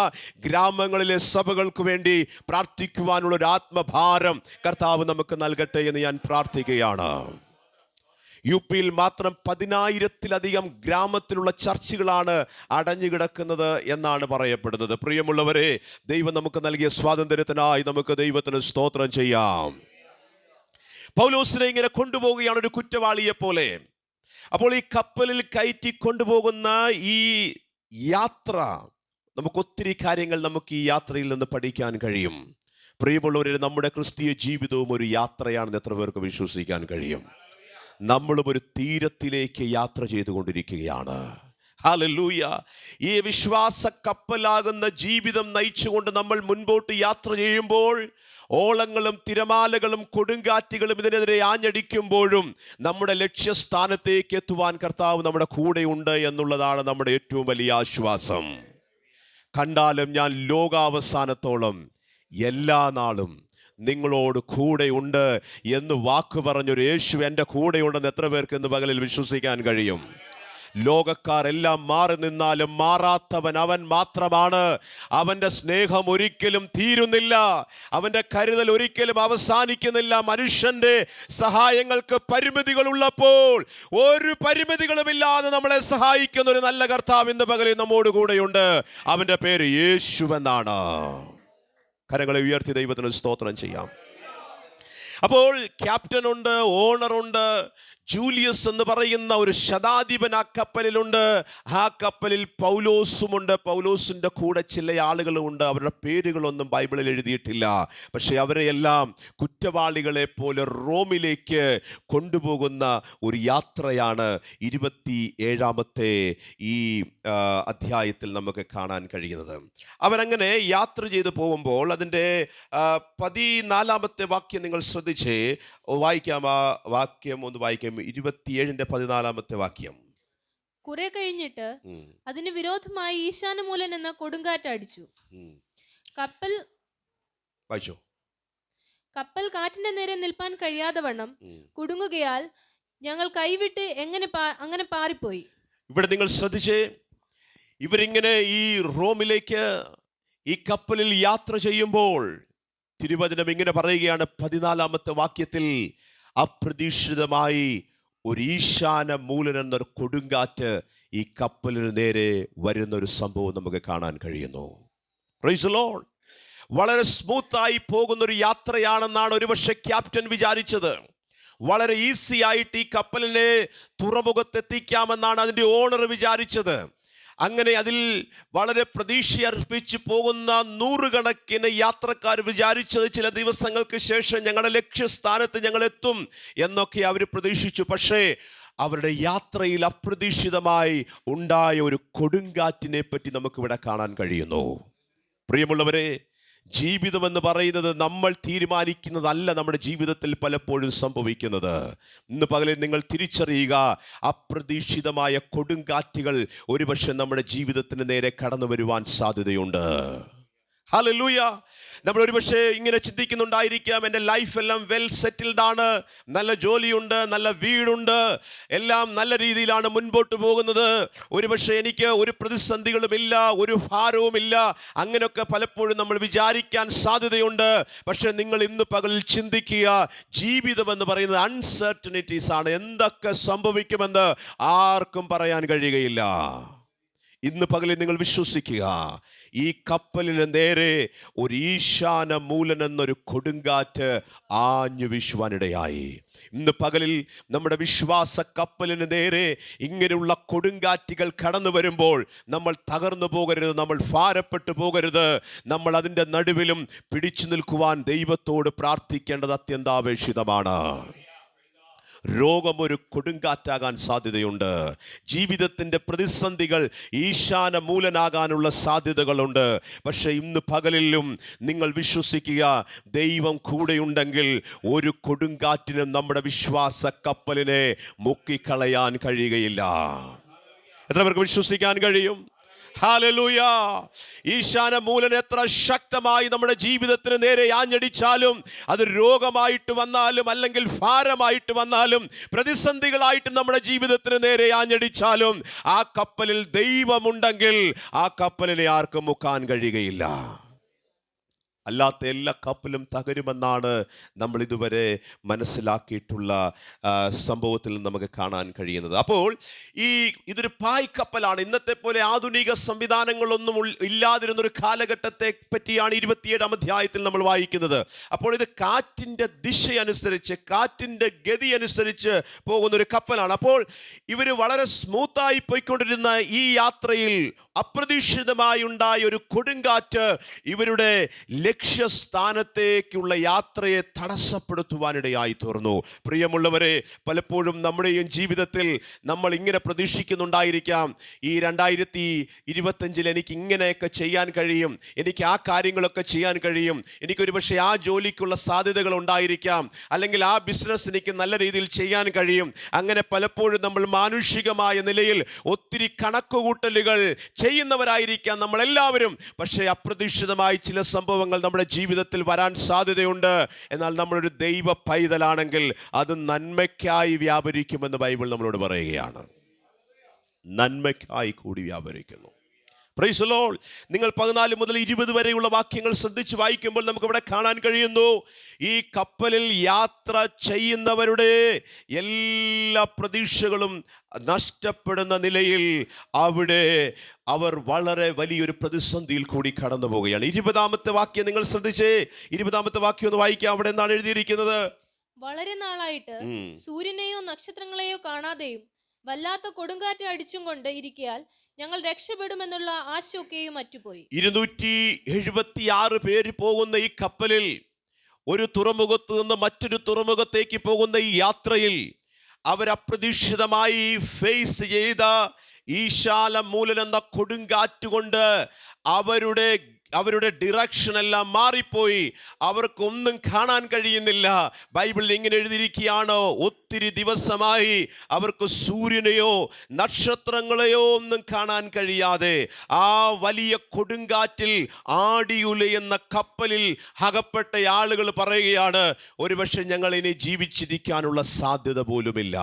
ഗ്രാമങ്ങളിലെ സഭകൾക്ക് വേണ്ടി പ്രാർത്ഥിക്കുവാനുള്ള ഒരു ആത്മഭാരം കർത്താവ് നമുക്ക് നൽകട്ടെ എന്ന് ഞാൻ പ്രാർത്ഥിക്കുകയാണ്. യുപിയിൽ മാത്രം 10,000-ത്തിലധികം ഗ്രാമത്തിലുള്ള ചർച്ചുകളാണ് അടഞ്ഞുകിടക്കുന്നത് എന്നാണ് പറയപ്പെടുന്നത്. പ്രിയമുള്ളവരെ, ദൈവം നമുക്ക് നൽകിയ സ്വാതന്ത്ര്യത്തിനായി നമുക്ക് ദൈവത്തിന് സ്തോത്രം ചെയ്യാം. പൗലോസിനെ ഇങ്ങനെ കൊണ്ടുപോവുകയാണ് ഒരു കുറ്റവാളിയെ പോലെ. അപ്പോൾ ഈ കപ്പലിൽ കയറ്റി കൊണ്ടുപോകുന്ന ഈ യാത്ര, നമുക്ക് ഒത്തിരി കാര്യങ്ങൾ നമുക്ക് ഈ യാത്രയിൽ നിന്ന് പഠിക്കാൻ കഴിയും. പ്രിയമുള്ളവരെ, നമ്മുടെ ക്രിസ്തീയ ജീവിതവും ഒരു യാത്രയാണെന്ന് എത്ര പേർക്ക് വിശ്വസിക്കാൻ കഴിയും? നമ്മളും ഒരു തീരത്തിലേക്ക് യാത്ര ചെയ്തുകൊണ്ടിരിക്കുകയാണ്. ഹല്ലേലൂയ. ഈ വിശ്വാസ കപ്പലാകുന്ന ജീവിതം നയിച്ചുകൊണ്ട് നമ്മൾ മുൻപോട്ട് യാത്ര ചെയ്യുമ്പോൾ ഓളങ്ങളും തിരമാലകളും കൊടുങ്കാറ്റുകളും ഇതിനെതിരെ ആഞ്ഞടിക്കുമ്പോഴും നമ്മുടെ ലക്ഷ്യസ്ഥാനത്തേക്ക് എത്തുവാൻ കർത്താവ് നമ്മുടെ കൂടെയുണ്ട് എന്നുള്ളതാണ് നമ്മുടെ ഏറ്റവും വലിയ ആശ്വാസം. കണ്ടാലും ഞാൻ ലോകാവസാനത്തോളം എല്ലാ നാളും നിങ്ങളോട് കൂടെയുണ്ട് എന്ന് വാക്ക് പറഞ്ഞൊരു യേശു എൻ്റെ കൂടെയുണ്ടെന്ന് എത്ര പേർക്ക് ഇന്ന് പകലിൽ വിശ്വസിക്കാൻ കഴിയും? ലോകക്കാരെല്ലാം മാറി നിന്നാലും മാറാത്തവൻ അവൻ മാത്രമാണ്. അവൻ്റെ സ്നേഹം ഒരിക്കലും തീരുന്നില്ല, അവൻ്റെ കരുതൽ ഒരിക്കലും അവസാനിക്കുന്നില്ല. മനുഷ്യന്റെ സഹായങ്ങൾക്ക് പരിമിതികൾ ഉള്ളപ്പോൾ ഒരു പരിമിതികളുമില്ലാതെ നമ്മളെ സഹായിക്കുന്ന ഒരു നല്ല കർത്താവ് ഇന്ന് പകലിൽ നമ്മോട് കൂടെയുണ്ട്. അവൻ്റെ പേര് യേശുവെന്നാണ്. കരങ്ങളെ ഉയർത്തി ദൈവത്തിന് സ്തോത്രം ചെയ്യാം. അപ്പോൾ ക്യാപ്റ്റൻ ഉണ്ട്, ഓണറുണ്ട്, ജൂലിയസ് എന്ന് പറയുന്ന ഒരു ശതാധിപൻ ആ കപ്പലിലുണ്ട്. ആ കപ്പലിൽ പൗലോസുമുണ്ട്. പൗലോസിൻ്റെ കൂടെ ചില ആളുകളുമുണ്ട്. അവരുടെ പേരുകളൊന്നും ബൈബിളിൽ എഴുതിയിട്ടില്ല. പക്ഷെ അവരെയെല്ലാം കുറ്റവാളികളെ പോലെ റോമിലേക്ക് കൊണ്ടുപോകുന്ന ഒരു യാത്രയാണ് 27-ാമത്തെ ഈ അധ്യായത്തിൽ നമുക്ക് കാണാൻ കഴിയുന്നത്. അവരങ്ങനെ യാത്ര ചെയ്ത് പോകുമ്പോൾ അതിൻ്റെ 14-ാമത്തെ വാക്യം നിങ്ങൾ ശ്രദ്ധിച്ച് വായിക്കാം. ആ വാക്യം ഒന്ന് വായിക്കാം. 27-ന്റെ വാക്യം. കുറെ കഴിഞ്ഞിട്ട് അതിന് വിരോധമായി ഈശാനമൂലൻ എന്ന കൊടുങ്കാറ്റ് അടിച്ചു. കപ്പൽ കാറ്റിന്റെ നേരെ നിൽപ്പാൻ കഴിയാതെ വണ്ണം കുടുങ്ങുകയാൽ ഞങ്ങൾ കൈവിട്ട് അങ്ങനെ പാറിപ്പോയി. ഇവിടെ നിങ്ങൾ ശ്രദ്ധിച്ചേ, ഇവരിങ്ങനെ ഈ റോമിലേക്ക് ഈ കപ്പലിൽ യാത്ര ചെയ്യുമ്പോൾ തിരുവചനം ഇങ്ങനെ പറയുകയാണ് 14-ാമത്തെ വാക്യത്തിൽ, അപ്രതീക്ഷിതമായി ഒരു ഈശാന മൂലൻ എന്നൊരു കൊടുങ്കാറ്റ് ഈ കപ്പലിന് നേരെ വരുന്നൊരു സംഭവം നമുക്ക് കാണാൻ കഴിയുന്നു. Praise the Lord. വളരെ സ്മൂത്തായി പോകുന്നൊരു യാത്രയാണെന്നാണ് ഒരുപക്ഷെ ക്യാപ്റ്റൻ വിചാരിച്ചത്. വളരെ ഈസി ആയിട്ട് ഈ കപ്പലിനെ തുറമുഖത്തെത്തിക്കാമെന്നാണ് അതിൻ്റെ ഓണർ വിചാരിച്ചത്. അങ്ങനെ അതിൽ വളരെ പ്രതീക്ഷയർപ്പിച്ച് പോകുന്ന 100 കണക്കിന് യാത്രക്കാർ വിചാരിച്ചത് ചില ദിവസങ്ങൾക്ക് ശേഷം ഞങ്ങളുടെ ലക്ഷ്യസ്ഥാനത്ത് ഞങ്ങൾ എത്തും എന്നൊക്കെ അവർ പ്രതീക്ഷിച്ചു. പക്ഷേ അവരുടെ യാത്രയിൽ അപ്രതീക്ഷിതമായി ഉണ്ടായ ഒരു കൊടുങ്കാറ്റിനെ പറ്റി നമുക്കിവിടെ കാണാൻ കഴിയുന്നു. പ്രിയമുള്ളവരെ, ജീവിതമെന്ന് പറയുന്നത് നമ്മൾ തീരുമാനിക്കുന്നതല്ല നമ്മുടെ ജീവിതത്തിൽ പലപ്പോഴും സംഭവിക്കുന്നത്. ഇന്ന് പകലിൽ നിങ്ങൾ തിരിച്ചറിയുക, അപ്രതീക്ഷിതമായ കൊടുങ്കാറ്റുകൾ ഒരുപക്ഷെ നമ്മുടെ ജീവിതത്തിന് നേരെ കടന്നു വരുവാൻ സാധ്യതയുണ്ട്. ഹല്ലേലൂയ. നമ്മൾ ഒരുപക്ഷെ ഇങ്ങനെ ചിന്തിക്കുന്നുണ്ടായിരിക്കാം, എൻ്റെ ലൈഫ് എല്ലാം വെൽ സെറ്റിൽഡ് ആണ്, നല്ല ജോലിയുണ്ട്, നല്ല വീടുണ്ട്, എല്ലാം നല്ല രീതിയിലാണ് മുൻപോട്ട് പോകുന്നത്, ഒരുപക്ഷെ എനിക്ക് ഒരു പ്രതിസന്ധികളുമില്ല, ഒരു ഭാരവുമില്ല. അങ്ങനെയൊക്കെ പലപ്പോഴും നമ്മൾ വിചാരിക്കാൻ സാധ്യതയുണ്ട്. പക്ഷെ നിങ്ങൾ ഇന്ന് പകലിൽ ചിന്തിക്കുക, ജീവിതം എന്ന് പറയുന്നത് അൺസർട്ടനിറ്റീസ് ആണ്. എന്തൊക്കെ സംഭവിക്കുമെന്ന് ആർക്കും പറയാൻ കഴിയുകയില്ല. ഇന്ന് പകലിൽ നിങ്ങൾ വിശ്വസിക്കുക, ഈ കപ്പലിന് നേരെ ഒരു ഈശാന മൂലൻ എന്നൊരു കൊടുങ്കാറ്റ് ആഞ്ഞു വീശുവാനിടയായി. ഇന്ന് പകലിൽ നമ്മുടെ വിശ്വാസ കപ്പലിന് നേരെ ഇങ്ങനെയുള്ള കൊടുങ്കാറ്റുകൾ കടന്നു വരുമ്പോൾ നമ്മൾ തകർന്നു പോകരുത്, നമ്മൾ ഭാരപ്പെട്ടു പോകരുത്. നമ്മൾ അതിൻ്റെ നടുവിലും പിടിച്ചു നിൽക്കുവാൻ ദൈവത്തോട് പ്രാർത്ഥിക്കേണ്ടത് അത്യന്താപേക്ഷിതമാണ്. രോഗം ഒരു കൊടുങ്കാറ്റാകാൻ സാധ്യതയുണ്ട്. ജീവിതത്തിൻ്റെ പ്രതിസന്ധികൾ ഈശാന മൂലനാകാനുള്ള സാധ്യതകളുണ്ട്. പക്ഷെ ഇന്ന് പകലിലും നിങ്ങൾ വിശ്വസിക്കുക, ദൈവം കൂടെയുണ്ടെങ്കിൽ ഒരു കൊടുങ്കാറ്റിനും നമ്മുടെ വിശ്വാസ കപ്പലിനെ മുക്കിക്കളയാൻ കഴിയുകയില്ല. എത്ര പേർക്ക് വിശ്വസിക്കാൻ കഴിയും? ഹല്ലേലൂയ. ഈശാന മൂലൻ എത്ര ശക്തമായി നമ്മുടെ ജീവിതത്തിന് നേരെ ആഞ്ഞടിച്ചാലും, അത് രോഗമായിട്ട് വന്നാലും അല്ലെങ്കിൽ ഭാരമായിട്ട് വന്നാലും പ്രതിസന്ധികളായിട്ട് നമ്മുടെ ജീവിതത്തിന് നേരെ ആഞ്ഞടിച്ചാലും, ആ കപ്പലിൽ ദൈവമുണ്ടെങ്കിൽ ആ കപ്പലിനെ ആർക്കും മുക്കാൻ കഴിയുകയില്ല. അല്ലാത്ത എല്ലാ കപ്പലും തകരുമെന്നാണ് നമ്മൾ ഇതുവരെ മനസ്സിലാക്കിയിട്ടുള്ള സംഭവത്തിൽ നമുക്ക് കാണാൻ കഴിയുന്നത്. അപ്പോൾ ഇതൊരു പായ് കപ്പലാണ്. ഇന്നത്തെ പോലെ ആധുനിക സംവിധാനങ്ങളൊന്നും ഇല്ലാതിരുന്നൊരു കാലഘട്ടത്തെ പറ്റിയാണ് 27-ാം അധ്യായത്തിൽ നമ്മൾ വായിക്കുന്നത്. അപ്പോൾ ഇത് കാറ്റിൻ്റെ ദിശയനുസരിച്ച്, കാറ്റിൻ്റെ ഗതി അനുസരിച്ച് പോകുന്നൊരു കപ്പലാണ്. അപ്പോൾ ഇവർ വളരെ സ്മൂത്തായി പോയിക്കൊണ്ടിരുന്ന ഈ യാത്രയിൽ അപ്രതീക്ഷിതമായി ഉണ്ടായ ഒരു കൊടുങ്കാറ്റ് ഇവരുടെ ലക്ഷ്യസ്ഥാനത്തേക്കുള്ള യാത്രയെ തടസ്സപ്പെടുത്തുവാനിടയായി തീർന്നു. പ്രിയമുള്ളവരെ, പലപ്പോഴും നമ്മുടെയും ജീവിതത്തിൽ നമ്മൾ ഇങ്ങനെ പ്രതീക്ഷിക്കുന്നുണ്ടായിരിക്കാം, ഈ 2025 എനിക്ക് ഇങ്ങനെയൊക്കെ ചെയ്യാൻ കഴിയും, എനിക്ക് ആ കാര്യങ്ങളൊക്കെ ചെയ്യാൻ കഴിയും, എനിക്കൊരു പക്ഷേ ആ ജോലിക്കുള്ള സാധ്യതകൾ ഉണ്ടായിരിക്കാം, അല്ലെങ്കിൽ ആ ബിസിനസ് എനിക്ക് നല്ല രീതിയിൽ ചെയ്യാൻ കഴിയും. അങ്ങനെ പലപ്പോഴും നമ്മൾ മാനുഷികമായ നിലയിൽ ഒത്തിരി കണക്കുകൂട്ടലുകൾ ചെയ്യുന്നവരായിരിക്കാം നമ്മളെല്ലാവരും. പക്ഷേ അപ്രതീക്ഷിതമായി ചില സംഭവങ്ങൾ നമ്മുടെ ജീവിതത്തിൽ വരാൻ സാധ്യതയുണ്ട്. എന്നാൽ നമ്മളൊരു ദൈവ പൈതലാണെങ്കിൽ അത് നന്മയ്ക്കായി വ്യാപരിക്കുമെന്ന് ബൈബിൾ നമ്മളോട് പറയുകയാണ്. നന്മയ്ക്കായി കൂടി വ്യാപരിക്കുന്നു. Praise the Lord. നിങ്ങൾ 14 മുതൽ 20 വരെയുള്ള വാക്യങ്ങൾ ശ്രദ്ധിച്ച് വായിക്കുമ്പോൾ നമുക്ക് ഇവിടെ കാണാൻ കഴിയുന്നു, ഈ കപ്പലിൽ യാത്ര ചെയ്യുന്നവരുടെ എല്ലാ പ്രതീക്ഷകളും നഷ്ടപ്പെടുന്ന നിലയിൽ അവിടെ അവർ വളരെ വലിയൊരു പ്രതിസന്ധിയിൽ കൂടി കടന്നു പോവുകയാണ്. 20-ാമത്തെ വാക്യം നിങ്ങൾ ശ്രദ്ധിച്ചേ. 20-ാമത്തെ വാക്യം ഒന്ന് വായിക്കാം. അവിടെ എന്താണ് എഴുതിയിരിക്കുന്നത്? വളരെ നാളായിട്ട് സൂര്യനെയോ നക്ഷത്രങ്ങളെയോ കാണാതെയും വല്ലാത്ത കൊടുങ്കാറ്റ് അടിച്ചും കൊണ്ട് ഇരിക്കയാൽ ഞങ്ങൾ രക്ഷപ്പെടുമെന്നുള്ള ആശയൊക്കെയും അറ്റുപോയി. 276 പേര് പോകുന്ന ഈ കപ്പലിൽ, ഒരു തുറമുഖത്ത് നിന്ന് മറ്റൊരു തുറമുഖത്തേക്ക് പോകുന്ന ഈ യാത്രയിൽ അവരപ്രതീക്ഷിതമായി ഫേസ് ചെയ്ത ഈശാല മൂലൻ എന്ന കൊടുങ്കാറ്റുകൊണ്ട് അവരുടെ ഡിറക്ഷൻ എല്ലാം മാറിപ്പോയി. അവർക്കൊന്നും കാണാൻ കഴിയുന്നില്ല. ബൈബിളിൽ ഇങ്ങനെ എഴുതിയിരിക്കുകയാണ്, ഒത്തിരി ദിവസമായി അവർക്ക് സൂര്യനെയോ നക്ഷത്രങ്ങളെയോ ഒന്നും കാണാൻ കഴിയാതെ ആ വലിയ കൊടുങ്കാറ്റിൽ ആടിയുലയുന്ന കപ്പലിൽ അകപ്പെട്ട ആളുകൾ പറയുകയാണ്, ഒരുപക്ഷെ ഞങ്ങൾ ഇനി ജീവിച്ചിരിക്കാനുള്ള സാധ്യത പോലുമില്ല.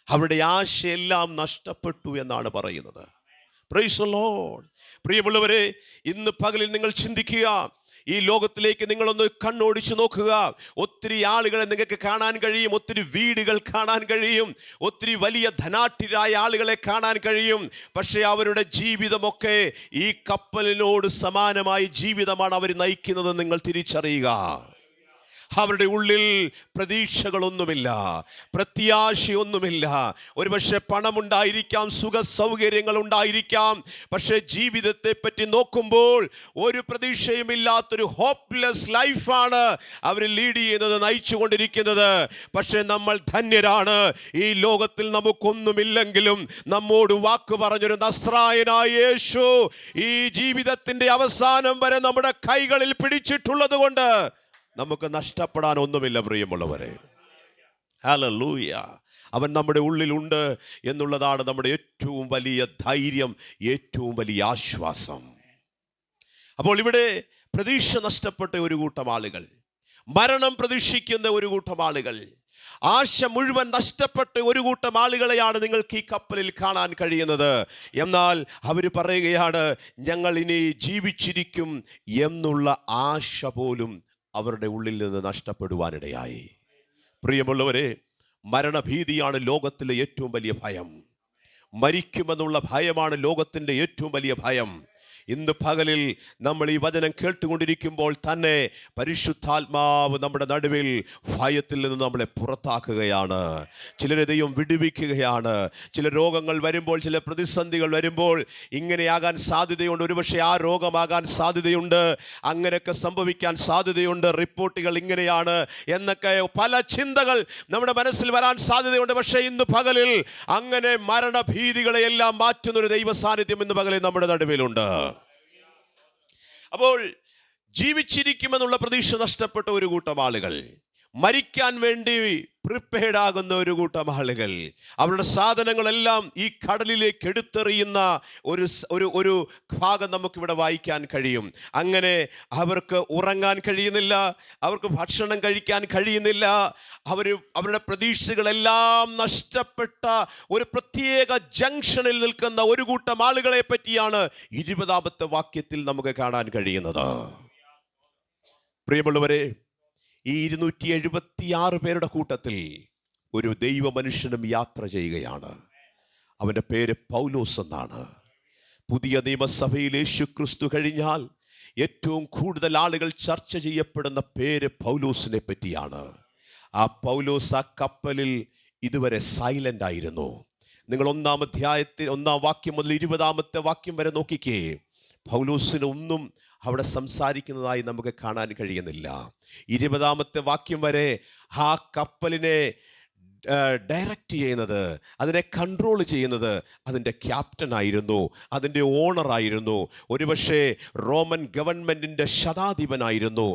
അവരുടെ ആശയെല്ലാം നഷ്ടപ്പെട്ടു എന്നാണ് പറയുന്നത്. Praise the Lord. പ്രിയമുള്ളവരെ, ഇന്ന് പകലിൽ നിങ്ങൾ ചിന്തിക്കുക, ഈ ലോകത്തിലേക്ക് നിങ്ങളൊന്ന് കണ്ണോടിച്ചു നോക്കുക. ഒത്തിരി ആളുകളെ നിങ്ങൾക്ക് കാണാൻ കഴിയും, ഒത്തിരി വീടുകൾ കാണാൻ കഴിയും, ഒത്തിരി വലിയ ധനാഢ്യരായ ആളുകളെ കാണാൻ കഴിയും. പക്ഷേ അവരുടെ ജീവിതമൊക്കെ ഈ കപ്പലിനോട് സമാനമായ ജീവിതമാണ് അവർ നയിക്കുന്നത്. നിങ്ങൾ തിരിച്ചറിയുക, അവരുടെ ഉള്ളിൽ പ്രതീക്ഷകളൊന്നുമില്ല, പ്രത്യാശയൊന്നുമില്ല. ഒരുപക്ഷെ പണമുണ്ടായിരിക്കാം, സുഖ സൗകര്യങ്ങൾ ഉണ്ടായിരിക്കാം, പക്ഷേ ജീവിതത്തെ പറ്റി നോക്കുമ്പോൾ ഒരു പ്രതീക്ഷയുമില്ലാത്തൊരു ഹോപ്പ്ലെസ് ലൈഫാണ് അവർ ലീഡ് ചെയ്യുന്നത്, നയിച്ചുകൊണ്ടിരിക്കുന്നത്. പക്ഷേ നമ്മൾ ധന്യരാണ്. ഈ ലോകത്തിൽ നമുക്കൊന്നുമില്ലെങ്കിലും നമ്മോട് വാക്ക് പറഞ്ഞൊരു നസ്രായനായ യേശു ഈ ജീവിതത്തിന്റെ അവസാനം വരെ നമ്മുടെ കൈകളിൽ പിടിച്ചിട്ടുള്ളത് കൊണ്ട് നമുക്ക് നഷ്ടപ്പെടാൻ ഒന്നുമില്ല. പ്രിയമുള്ളവരെ, ഹല്ലേലൂയ. അവൻ നമ്മുടെ ഉള്ളിലുണ്ട് എന്നുള്ളതാണ് നമ്മുടെ ഏറ്റവും വലിയ ധൈര്യം, ഏറ്റവും വലിയ ആശ്വാസം. അപ്പോൾ ഇവിടെ പ്രതീക്ഷ നഷ്ടപ്പെട്ട ഒരു കൂട്ടം ആളുകൾ, മരണം പ്രതീക്ഷിക്കുന്ന ഒരു കൂട്ടം ആളുകൾ, ആശ മുഴുവൻ നഷ്ടപ്പെട്ട ഒരു കൂട്ടം ആളുകളെയാണ് നിങ്ങൾക്ക് ഈ കപ്പലിൽ കാണാൻ കഴിയുന്നത്. എന്നാൽ അവർ പറയുകയാണ്, ഞങ്ങൾ ഇനി ജീവിച്ചിരിക്കും എന്നുള്ള ആശ പോലും അവരുടെ ഉള്ളിൽ നിന്ന് നഷ്ടപ്പെടുവാനിടയായി. പ്രിയമുള്ളവരെ, മരണഭീതിയാണ് ലോകത്തിലെ ഏറ്റവും വലിയ ഭയം. മരിക്കുമെന്നുള്ള ഭയമാണ് ലോകത്തിൻ്റെ ഏറ്റവും വലിയ ഭയം. ഇന്ന് പകലിൽ നമ്മൾ ഈ വചനം കേട്ടുകൊണ്ടിരിക്കുമ്പോൾ തന്നെ പരിശുദ്ധാത്മാവ് നമ്മുടെ നടുവിൽ ഭയത്തിൽ നിന്ന് നമ്മളെ പുറത്താക്കുകയാണ്. ചിലരെ ദൈവം വിടുവിക്കുകയാണ്. ചില രോഗങ്ങൾ വരുമ്പോൾ, ചില പ്രതിസന്ധികൾ വരുമ്പോൾ ഇങ്ങനെയാകാൻ സാധ്യതയുണ്ട്, ഒരുപക്ഷെ ആ രോഗമാകാൻ സാധ്യതയുണ്ട്, അങ്ങനെയൊക്കെ സംഭവിക്കാൻ സാധ്യതയുണ്ട്, റിപ്പോർട്ടുകൾ ഇങ്ങനെയാണ് എന്നൊക്കെ പല ചിന്തകൾ നമ്മുടെ മനസ്സിൽ വരാൻ സാധ്യതയുണ്ട്. പക്ഷേ ഇന്ന് പകലിൽ അങ്ങനെ മരണഭീതികളെയെല്ലാം മാറ്റുന്നൊരു ദൈവ സാന്നിധ്യം ഇന്ന് പകലിൽ നമ്മുടെ നടുവിലുണ്ട്. അപ്പോൾ ജീവിച്ചിരിക്കുമെന്നുള്ള പ്രതീക്ഷ നഷ്ടപ്പെട്ട ഒരു കൂട്ടം ആളുകൾ, മരിക്കാൻ വേണ്ടി പ്രിപ്പയർഡ് ആകുന്ന ഒരു കൂട്ടം ആളുകൾ, അവരുടെ സാധനങ്ങളെല്ലാം ഈ കടലിലേക്ക് എടുത്തെറിയുന്ന ഒരു ഭാഗം നമുക്കിവിടെ വായിക്കാൻ കഴിയും. അങ്ങനെ അവർക്ക് ഉറങ്ങാൻ കഴിയുന്നില്ല, അവർക്ക് ഭക്ഷണം കഴിക്കാൻ കഴിയുന്നില്ല, അവരുടെ പ്രതീക്ഷകളെല്ലാം നഷ്ടപ്പെട്ട ഒരു പ്രത്യേക ജംഗ്ഷനിൽ നിൽക്കുന്ന ഒരു കൂട്ടം ആളുകളെ പറ്റിയാണ് 20-ാമത്തെ വാക്യത്തിൽ നമുക്ക് കാണാൻ കഴിയുന്നത്. പ്രിയമുള്ളവരെ, ഈ 276 പേരുടെ കൂട്ടത്തിൽ ഒരു ദൈവ മനുഷ്യനും യാത്ര ചെയ്യുകയാണ്. അവൻ്റെ പേര് പൗലോസ് എന്നാണ്. പുതിയ നിയമസഭയിൽ യേശുക്രിസ്തു കഴിഞ്ഞാൽ ഏറ്റവും കൂടുതൽ ആളുകൾ ചർച്ച ചെയ്യപ്പെടുന്ന പേര് പൗലോസിനെ പറ്റിയാണ്. ആ പൗലോസ് ആ കപ്പലിൽ ഇതുവരെ സൈലന്റ് ആയിരുന്നു. നിങ്ങൾ 1-ാം അധ്യായത്തിൽ 1-ാം വാക്യം മുതൽ 20-ാമത്തെ വാക്യം വരെ നോക്കിക്കേ. പൗലോസിന് ഒന്നും അവിടെ സംസാരിക്കുന്നതായി നമുക്ക് കാണാൻ കഴിയുന്നില്ല. 20-ാമത്തെ വാക്യം വരെ ആ കപ്പലിനെ ഡയറക്റ്റ് ചെയ്യുന്നത്, അതിനെ കൺട്രോൾ ചെയ്യുന്നത് അതിൻ്റെ ക്യാപ്റ്റൻ ആയിരുന്നു, അതിൻ്റെ ഓണറായിരുന്നു, ഒരുപക്ഷെ റോമൻ ഗവൺമെൻറ്റിൻ്റെ ശതാധിപനായിരുന്നു.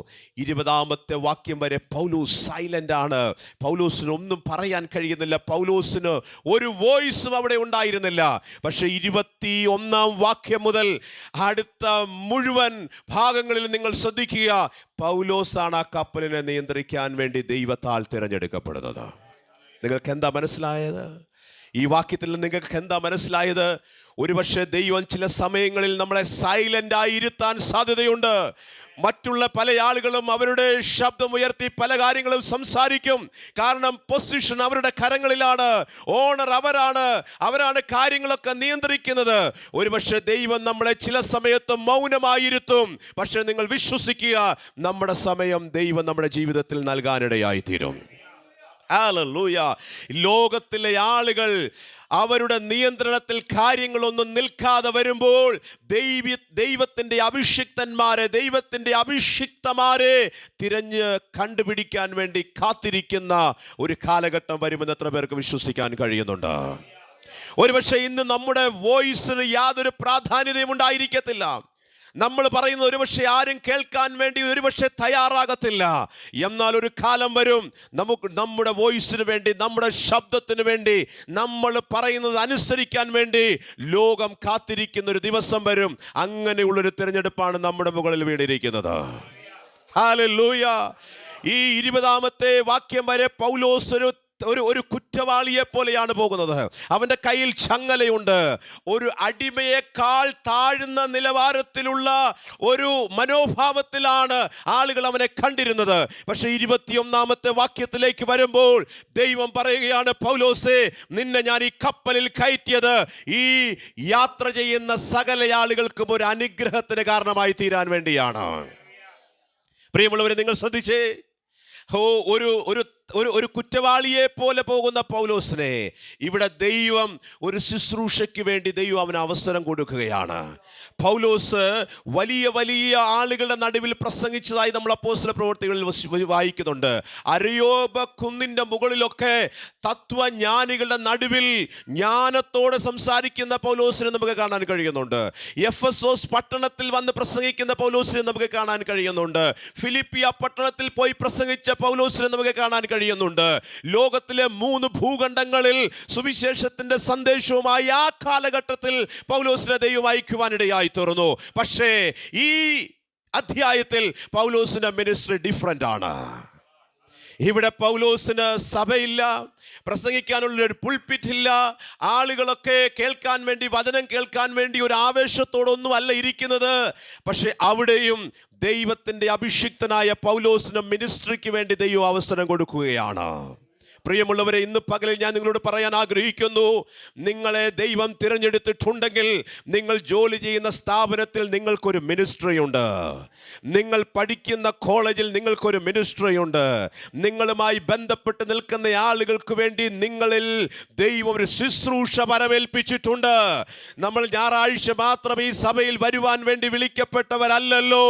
20-ാമത്തെ വാക്യം വരെ പൗലോസ് സൈലൻ്റ് ആണ്. പൗലോസിന് ഒന്നും പറയാൻ കഴിയുന്നില്ല. പൗലോസിന് ഒരു വോയിസും അവിടെ ഉണ്ടായിരുന്നില്ല. പക്ഷേ 21-ാം വാക്യം മുതൽ അടുത്ത മുഴുവൻ ഭാഗങ്ങളിൽ നിങ്ങൾ ശ്രദ്ധിക്കുക, പൗലോസാണ് ആ കപ്പലിനെ നിയന്ത്രിക്കാൻ വേണ്ടി ദൈവത്താൽ തിരഞ്ഞെടുക്കപ്പെടുന്നത്. നിങ്ങൾക്ക് എന്താ മനസ്സിലായത്? ഈ വാക്യത്തിൽ നിങ്ങൾക്ക് എന്താ മനസ്സിലായത്? ഒരുപക്ഷെ ദൈവം ചില സമയങ്ങളിൽ നമ്മളെ സൈലന്റ് ആയി ഇരുത്താൻ സാധ്യതയുണ്ട്. മറ്റുള്ള പല ആളുകളും അവരുടെ ശബ്ദം ഉയർത്തി പല കാര്യങ്ങളും സംസാരിക്കും. കാരണം പൊസിഷൻ അവരുടെ കരങ്ങളിലാണ്, ഓണർ അവരാണ് കാര്യങ്ങളൊക്കെ നിയന്ത്രിക്കുന്നത്. ഒരുപക്ഷെ ദൈവം നമ്മളെ ചില സമയത്ത് മൗനമായിരുത്തും. പക്ഷെ നിങ്ങൾ വിശ്വസിക്കുക, നമ്മുടെ സമയം ദൈവം നമ്മുടെ ജീവിതത്തിൽ നൽകാനിടയായി തീരും. ഹല്ലേലൂയ. ലോകത്തിലെ ആളുകൾ അവരുടെ നിയന്ത്രണത്തിൽ കാര്യങ്ങളൊന്നും നിൽക്കാതെ വരുമ്പോൾ ദൈവത്തിൻ്റെ അഭിഷിക്തന്മാരെ, ദൈവത്തിൻ്റെ അഭിഷിക്തമാരെ തിരഞ്ഞ് കണ്ടുപിടിക്കാൻ വേണ്ടി കാത്തിരിക്കുന്ന ഒരു കാലഘട്ടം വരുമെന്ന് എത്ര പേർക്ക് വിശ്വസിക്കാൻ കഴിയുന്നുണ്ട്? ഒരുപക്ഷെ ഇന്ന് നമ്മുടെ വോയിസിന് യാതൊരു പ്രാധാന്യതയും ഉണ്ടായിരിക്കത്തില്ല. നമ്മൾ പറയുന്നത് ഒരുപക്ഷെ ആരും കേൾക്കാൻ വേണ്ടി ഒരുപക്ഷെ തയ്യാറാകത്തില്ല. എന്നാൽ ഒരു കാലം വരും, നമുക്ക് നമ്മുടെ വോയിസിന് വേണ്ടി, നമ്മുടെ ശബ്ദത്തിന് വേണ്ടി, നമ്മൾ പറയുന്നത് അനുസരിക്കാൻ വേണ്ടി ലോകം കാത്തിരിക്കുന്ന ഒരു ദിവസം വരും. അങ്ങനെയുള്ളൊരു തിരഞ്ഞെടുപ്പാണ് നമ്മുടെ മുകളിൽ വീണിരിക്കുന്നത്. ഹല്ലേലൂയ. ഈ 20-ാമത്തെ വാക്യം വരെ പൗലോസ് ഒരു കുറ്റവാളിയെ പോലെയാണ് പോകുന്നത്. അവൻ്റെ കയ്യിൽ ചങ്ങലയുണ്ട്. ഒരു അടിമയേക്കാൾ താഴ്ന്ന നിലവാരത്തിലുള്ള ഒരു മനോഭാവത്തിലാണ് ആളുകൾ അവനെ കണ്ടിരുന്നത്. പക്ഷെ 21-ാമത്തെ വാക്യത്തിലേക്ക് വരുമ്പോൾ ദൈവം പറയുകയാണ്, പൗലോസേ, നിന്നെ ഞാൻ ഈ കപ്പലിൽ കയറ്റിയത് ഈ യാത്ര ചെയ്യുന്ന സകല ആളുകൾക്കും ഒരു അനുഗ്രഹത്തിന് കാരണമായി തീരാൻ വേണ്ടിയാണ്. പ്രിയമുള്ളവരെ, നിങ്ങൾ ശ്രദ്ധിച്ചേ, ഒരു കുറ്റവാളിയെ പോലെ പോകുന്ന പൗലോസിനെ ഇവിടെ ദൈവം ഒരു ശുശ്രൂഷയ്ക്ക് വേണ്ടി ദൈവം അവന് അവസരം കൊടുക്കുകയാണ്. പൗലോസ് വലിയ വലിയ ആളുകളുടെ നടുവിൽ പ്രസംഗിച്ചതായി നമ്മൾ അപ്പോസ്തല പ്രവൃത്തികളിൽ വായിക്കുന്നുണ്ട്. അരയോബ കുന്നിൻ്റെ മുകളിലൊക്കെ തത്വജ്ഞാനികളുടെ നടുവിൽ ജ്ഞാനത്തോടെ സംസാരിക്കുന്ന പൗലോസിനെ നമുക്ക് കാണാൻ കഴിയുന്നുണ്ട്. എഫെസോസ് പട്ടണത്തിൽ വന്ന് പ്രസംഗിക്കുന്ന പൗലോസിനെ നമുക്ക് കാണാൻ കഴിയുന്നുണ്ട്. ഫിലിപ്പിയ പട്ടണത്തിൽ പോയി പ്രസംഗിച്ച പൗലോസിനെ നമുക്ക് കാണാൻ കഴിയുന്നുണ്ട്. ലോകത്തിലെ 3 ഭൂഖണ്ഡങ്ങളിൽ സുവിശേഷത്തിന്റെ സന്ദേശവുമായി ആ കാലഘട്ടത്തിൽ പൗലോസിനെ ദൈവം അയക്കുവാനിടയായി തീർന്നു. പക്ഷേ ഈ അധ്യായത്തിൽ പൗലോസിന്റെ മിനിസ്ട്രി ഡിഫറൻ്റ് ആണ്. ഇവിടെ പൗലോസിന് സഭയില്ല, പ്രസംഗിക്കാനുള്ള ഒരു പുൾപിറ്റ് ഇല്ല. ആളുകളൊക്കെ കേൾക്കാൻ വേണ്ടി, വചനം കേൾക്കാൻ വേണ്ടി ഒരു ആവേശത്തോടൊന്നും അല്ല ഇരിക്കുന്നത്. പക്ഷെ അവിടെയും ദൈവത്തിൻ്റെ അഭിഷിക്തനായ പൗലോസിന് മിനിസ്ട്രിക്ക് വേണ്ടി ദൈവം അവസരം കൊടുക്കുകയാണ്. പ്രിയമുള്ളവരെ, ഇന്ന് പകലിൽ ഞാൻ നിങ്ങളോട് പറയാൻ ആഗ്രഹിക്കുന്നു, നിങ്ങളെ ദൈവം തിരഞ്ഞെടുത്തിട്ടുണ്ടെങ്കിൽ നിങ്ങൾ ജോലി ചെയ്യുന്ന സ്ഥാപനത്തിൽ നിങ്ങൾക്കൊരു മിനിസ്ട്രി ഉണ്ട്. നിങ്ങൾ പഠിക്കുന്ന കോളേജിൽ നിങ്ങൾക്കൊരു മിനിസ്ട്രി ഉണ്ട്. നിങ്ങളുമായി ബന്ധപ്പെട്ട് നിൽക്കുന്ന ആളുകൾക്ക് വേണ്ടി നിങ്ങളിൽ ദൈവം ഒരു ശുശ്രൂഷ വരവേൽപ്പിച്ചിട്ടുണ്ട്. നമ്മൾ ഞായറാഴ്ച മാത്രം ഈ സഭയിൽ വരുവാൻ വേണ്ടി വിളിക്കപ്പെട്ടവരല്ലല്ലോ.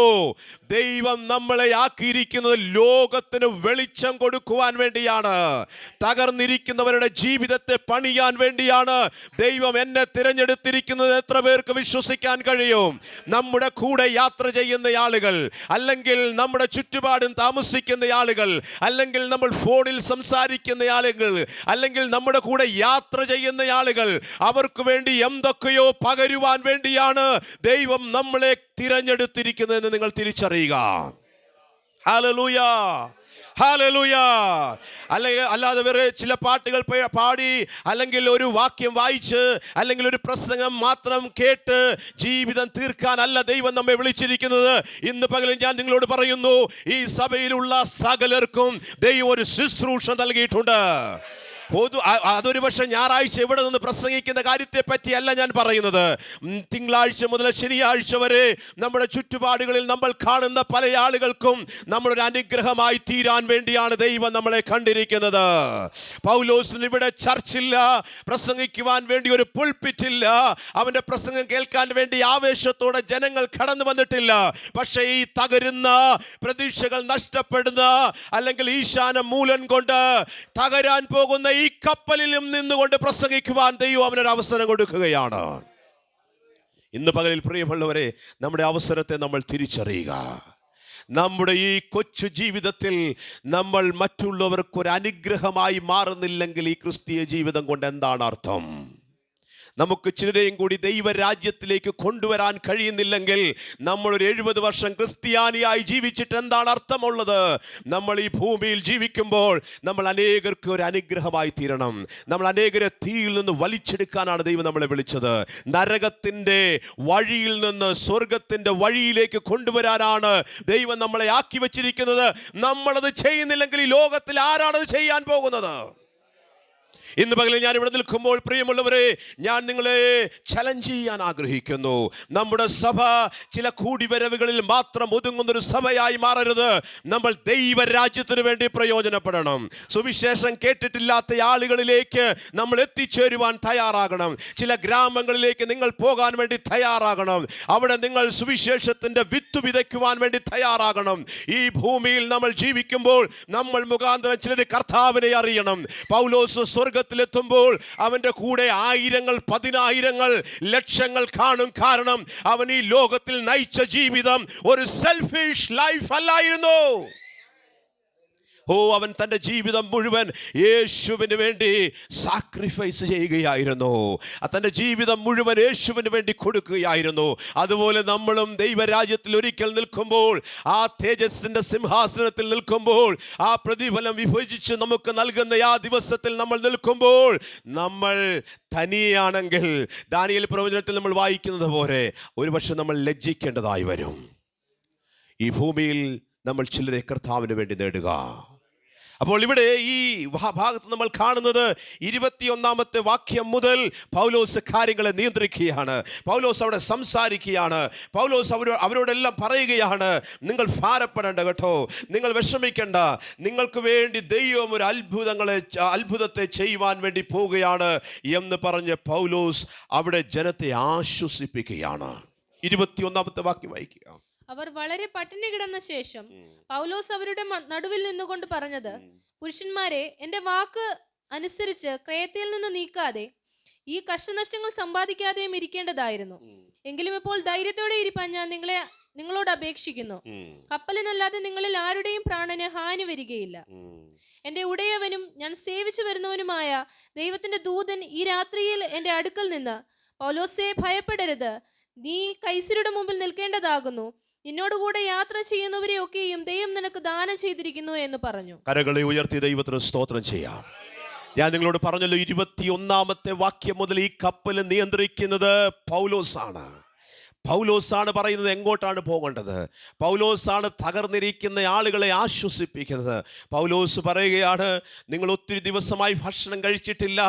ദൈവം നമ്മളെ ആക്കിയിരിക്കുന്നത് ലോകത്തിന് വെളിച്ചം കൊടുക്കുവാൻ വേണ്ടിയാണ്. തകർന്നിരിക്കുന്നവരുടെ ജീവിതത്തെ പണിയാൻ വേണ്ടിയാണ് ദൈവം എന്നെ തിരഞ്ഞെടുത്തിരിക്കുന്നത്. എത്ര പേർക്ക് വിശ്വസിക്കാൻ കഴിയും? നമ്മുടെ കൂടെ യാത്ര ചെയ്യുന്ന ആളുകൾ, അല്ലെങ്കിൽ നമ്മുടെ ചുറ്റുപാടും താമസിക്കുന്ന ആളുകൾ, അല്ലെങ്കിൽ നമ്മൾ ഫോണിൽ സംസാരിക്കുന്ന ആളുകൾ, അല്ലെങ്കിൽ നമ്മുടെ കൂടെ യാത്ര ചെയ്യുന്ന ആളുകൾ, അവർക്ക് വേണ്ടി എന്തൊക്കെയോ പകരുവാൻ വേണ്ടിയാണ് ദൈവം നമ്മളെ തിരഞ്ഞെടുത്തിരിക്കുന്നതെന്ന് നിങ്ങൾ തിരിച്ചറിയുക. Hallelujah, hallelujah. അല്ലാതെ വേറെ ചില പാട്ടുകൾ പാടി, അല്ലെങ്കിൽ ഒരു വാക്യം വായിച്ച്, അല്ലെങ്കിൽ ഒരു പ്രസംഗം മാത്രം കേട്ട് ജീവിതം തീർക്കാനല്ല ദൈവം നമ്മെ വിളിച്ചിരിക്കുന്നത്. ഇന്ന് പകലിൽ ഞാൻ നിങ്ങളോട് പറയുന്നു, ഈ സഭയിലുള്ള സകലർക്കും ദൈവം ഒരു ശുശ്രൂഷ നൽകിയിട്ടുണ്ട്. അതൊരു പക്ഷെ ഞായറാഴ്ച ഇവിടെ നിന്ന് പ്രസംഗിക്കുന്ന കാര്യത്തെ പറ്റിയല്ല ഞാൻ പറയുന്നത്. തിങ്കളാഴ്ച മുതൽ ശനിയാഴ്ച വരെ നമ്മുടെ ചുറ്റുപാടുകളിൽ നമ്മൾ കാണുന്ന പല ആളുകൾക്കും നമ്മളൊരു അനുഗ്രഹമായി തീരാൻ വേണ്ടിയാണ് ദൈവം നമ്മളെ കണ്ടിരിക്കുന്നത്. പൗലോസിന് ഇവിടെ ചർച്ചില്ല, പ്രസംഗിക്കുവാൻ വേണ്ടി ഒരു പുൾപിറ്റില്ല, അവന്റെ പ്രസംഗം കേൾക്കാൻ വേണ്ടി ആവേശത്തോടെ ജനങ്ങൾ കടന്നു വന്നിട്ടില്ല. പക്ഷേ ഈ തകരുന്ന പ്രതീക്ഷകൾ നഷ്ടപ്പെടുന്ന, അല്ലെങ്കിൽ ഈശാന മൂലം കൊണ്ട് തകരാൻ പോകുന്ന ഈ കപ്പലിലും നിന്നുകൊണ്ട് പ്രസംഗിക്കുവാൻ ദൈവം അവനൊരു അവസരം കൊടുക്കുകയാണ്. ഇന്ന് പകലിൽ പ്രിയമുള്ളവരെ, നമ്മുടെ അവസരത്തെ നമ്മൾ തിരിച്ചറിയുക. നമ്മുടെ ഈ കൊച്ചു ജീവിതത്തിൽ നമ്മൾ മറ്റുള്ളവർക്കൊരു അനുഗ്രഹമായി മാറുന്നില്ലെങ്കിൽ ഈ ക്രിസ്തീയ ജീവിതം കൊണ്ട് എന്താണ് അർത്ഥം? നമുക്ക് ചിലരെയും കൂടി ദൈവരാജ്യത്തിലേക്ക് കൊണ്ടുവരാൻ കഴിയുന്നില്ലെങ്കിൽ നമ്മളൊരു 70 വർഷം ക്രിസ്ത്യാനിയായി ജീവിച്ചിട്ട് എന്താണ് അർത്ഥമുള്ളത്? നമ്മൾ ഈ ഭൂമിയിൽ ജീവിക്കുമ്പോൾ നമ്മൾ അനേകർക്ക് ഒരു അനുഗ്രഹമായി തീരണം. നമ്മൾ അനേകരെ തീയിൽ നിന്ന് വലിച്ചെടുക്കാനാണ് ദൈവം നമ്മളെ വിളിച്ചത്. നരകത്തിൻ്റെ വഴിയിൽ നിന്ന് സ്വർഗത്തിൻ്റെ വഴിയിലേക്ക് കൊണ്ടുവരാനാണ് ദൈവം നമ്മളെ ആക്കി വച്ചിരിക്കുന്നത്. നമ്മളത് ചെയ്യുന്നില്ലെങ്കിൽ ഈ ലോകത്തിൽ ആരാണത് ചെയ്യാൻ പോകുന്നത്? ഇന്ന് പകലിൽ ഞാൻ ഇവിടെ നിൽക്കുമ്പോൾ പ്രിയമുള്ളവരെ, ഞാൻ നിങ്ങളെ ചലഞ്ച് ചെയ്യാൻ ആഗ്രഹിക്കുന്നു. നമ്മുടെ സഭ ചില കൂടിവരവുകളിൽ മാത്രം ഒതുങ്ങുന്നൊരു സഭയായി മാറരുത്. നമ്മൾ ദൈവരാജ്യത്തിന് വേണ്ടി പ്രയോജനപ്പെടണം. സുവിശേഷം കേട്ടിട്ടില്ലാത്ത ആളുകളിലേക്ക് നമ്മൾ എത്തിച്ചേരുവാൻ തയ്യാറാകണം. ചില ഗ്രാമങ്ങളിലേക്ക് നിങ്ങൾ പോകാൻ വേണ്ടി തയ്യാറാകണം. അവിടെ നിങ്ങൾ സുവിശേഷത്തിൻ്റെ വിത്ത് വിതയ്ക്കുവാൻ വേണ്ടി തയ്യാറാകണം. ഈ ഭൂമിയിൽ നമ്മൾ ജീവിക്കുമ്പോൾ നമ്മൾ മുഖാന്തരം ചിലർ കർത്താവിനെ അറിയണം. പൗലോസ് സ്വർഗത്തിലെത്തുമ്പോൾ അവന്റെ കൂടെ ആയിരങ്ങൾ, 10,000-ങ്ങൾ, ലക്ഷങ്ങൾ കാണും. കാരണം അവൻ ഈ ലോകത്തിൽ നയിച്ച ജീവിതം ഒരു സെൽഫിഷ് ലൈഫ് അല്ലായിരുന്നു. അവൻ തൻ്റെ ജീവിതം മുഴുവൻ യേശുവിന് വേണ്ടി സാക്രിഫൈസ് ചെയ്യുകയായിരുന്നു. തൻ്റെ ജീവിതം മുഴുവൻ യേശുവിന് വേണ്ടി കൊടുക്കുകയായിരുന്നു. അതുപോലെ നമ്മളും ദൈവരാജ്യത്തിൽ ഒരിക്കൽ നിൽക്കുമ്പോൾ, ആ തേജസ്സിൻ്റെ സിംഹാസനത്തിൽ നിൽക്കുമ്പോൾ, ആ പ്രതിഫലം വിഭജിച്ച് നമുക്ക് നൽകുന്ന ആ ദിവസത്തിൽ നമ്മൾ നിൽക്കുമ്പോൾ, നമ്മൾ തനിയാണെങ്കിൽ ദാനിയേൽ പ്രവചനത്തിൽ നമ്മൾ വായിക്കുന്നത് പോലെ ഒരുപക്ഷെ നമ്മൾ ലജ്ജിക്കേണ്ടതായി വരും. ഈ ഭൂമിയിൽ നമ്മൾ ചിലരെ കർത്താവിന് വേണ്ടി നേടുക. അപ്പോൾ ഇവിടെ ഈ ഭാഗത്ത് നമ്മൾ കാണുന്നത് 21-ാമത്തെ വാക്യം മുതൽ പൗലോസ് കാര്യങ്ങളെ നിയന്ത്രിക്കുകയാണ്. പൗലോസ് അവിടെ സംസാരിക്കുകയാണ്. പൗലോസ് അവരോടെല്ലാം പറയുകയാണ്, നിങ്ങൾ ഭാരപ്പെടേണ്ട കേട്ടോ, നിങ്ങൾ വിഷമിക്കേണ്ട, നിങ്ങൾക്ക് വേണ്ടി ദൈവം ഒരു അത്ഭുതത്തെ ചെയ്യുവാൻ വേണ്ടി പോവുകയാണ് എന്ന് പറഞ്ഞ് പൗലോസ് അവിടെ ജനത്തെ ആശ്വസിപ്പിക്കുകയാണ്. 21-ാമത്തെ വാക്യം വായിക്കുക. അവർ വളരെ പട്ടിണി കിടന്ന ശേഷം പൗലോസ് അവരുടെ നടുവിൽ നിന്നുകൊണ്ട് പറഞ്ഞത്, പുരുഷന്മാരെ, എന്റെ വാക്ക് അനുസരിച്ച് ക്രേത്തയിൽ നിന്ന് നീക്കാതെ ഈ കഷ്ടനഷ്ടങ്ങൾ സമ്പാദിക്കാതെയും ഇരിക്കേണ്ടതായിരുന്നു. എങ്കിലും ഇപ്പോൾ ധൈര്യത്തോടെ ഇരിപ്പാൻ ഞാൻ നിങ്ങളോട് അപേക്ഷിക്കുന്നു. കപ്പലിനല്ലാതെ നിങ്ങളിൽ ആരുടെയും പ്രാണന് ഹാനി വരികയില്ല. എന്റെ ഉടയവനും ഞാൻ സേവിച്ചു വരുന്നവനുമായ ദൈവത്തിന്റെ ദൂതൻ ഈ രാത്രിയിൽ എന്റെ അടുക്കൽ നിന്ന്, പൗലോസേ, ഭയപ്പെടരുത്, നീ കൈസരുടെ മുമ്പിൽ നിൽക്കേണ്ടതാകുന്നു. നിന്നോടുകൂടെ യാത്ര ചെയ്യുന്നവരെയൊക്കെയും ദൈവം നിനക്ക് ദാനം ചെയ്തിരിക്കുന്നു എന്ന് പറഞ്ഞു. കരങ്ങളെ ഉയർത്തി ദൈവത്തിന് സ്തോത്രം ചെയ്യാം. ഞാൻ നിങ്ങളോട് പറഞ്ഞല്ലോ, 21-ാമത്തെ വാക്യം മുതൽ ഈ കപ്പൽ നിയന്ത്രിക്കുന്നത് പൗലോസാണ്. പൗലോസാണ് പറയുന്നത് എങ്ങോട്ടാണ് പോകേണ്ടത്. പൗലോസാണ് തകർന്നിരിക്കുന്ന ആളുകളെ ആശ്വസിപ്പിക്കുന്നത്. പൗലോസ് പറയുകയാണ്, നിങ്ങൾ ഒത്തിരി ദിവസമായി ഭക്ഷണം കഴിച്ചിട്ടില്ല,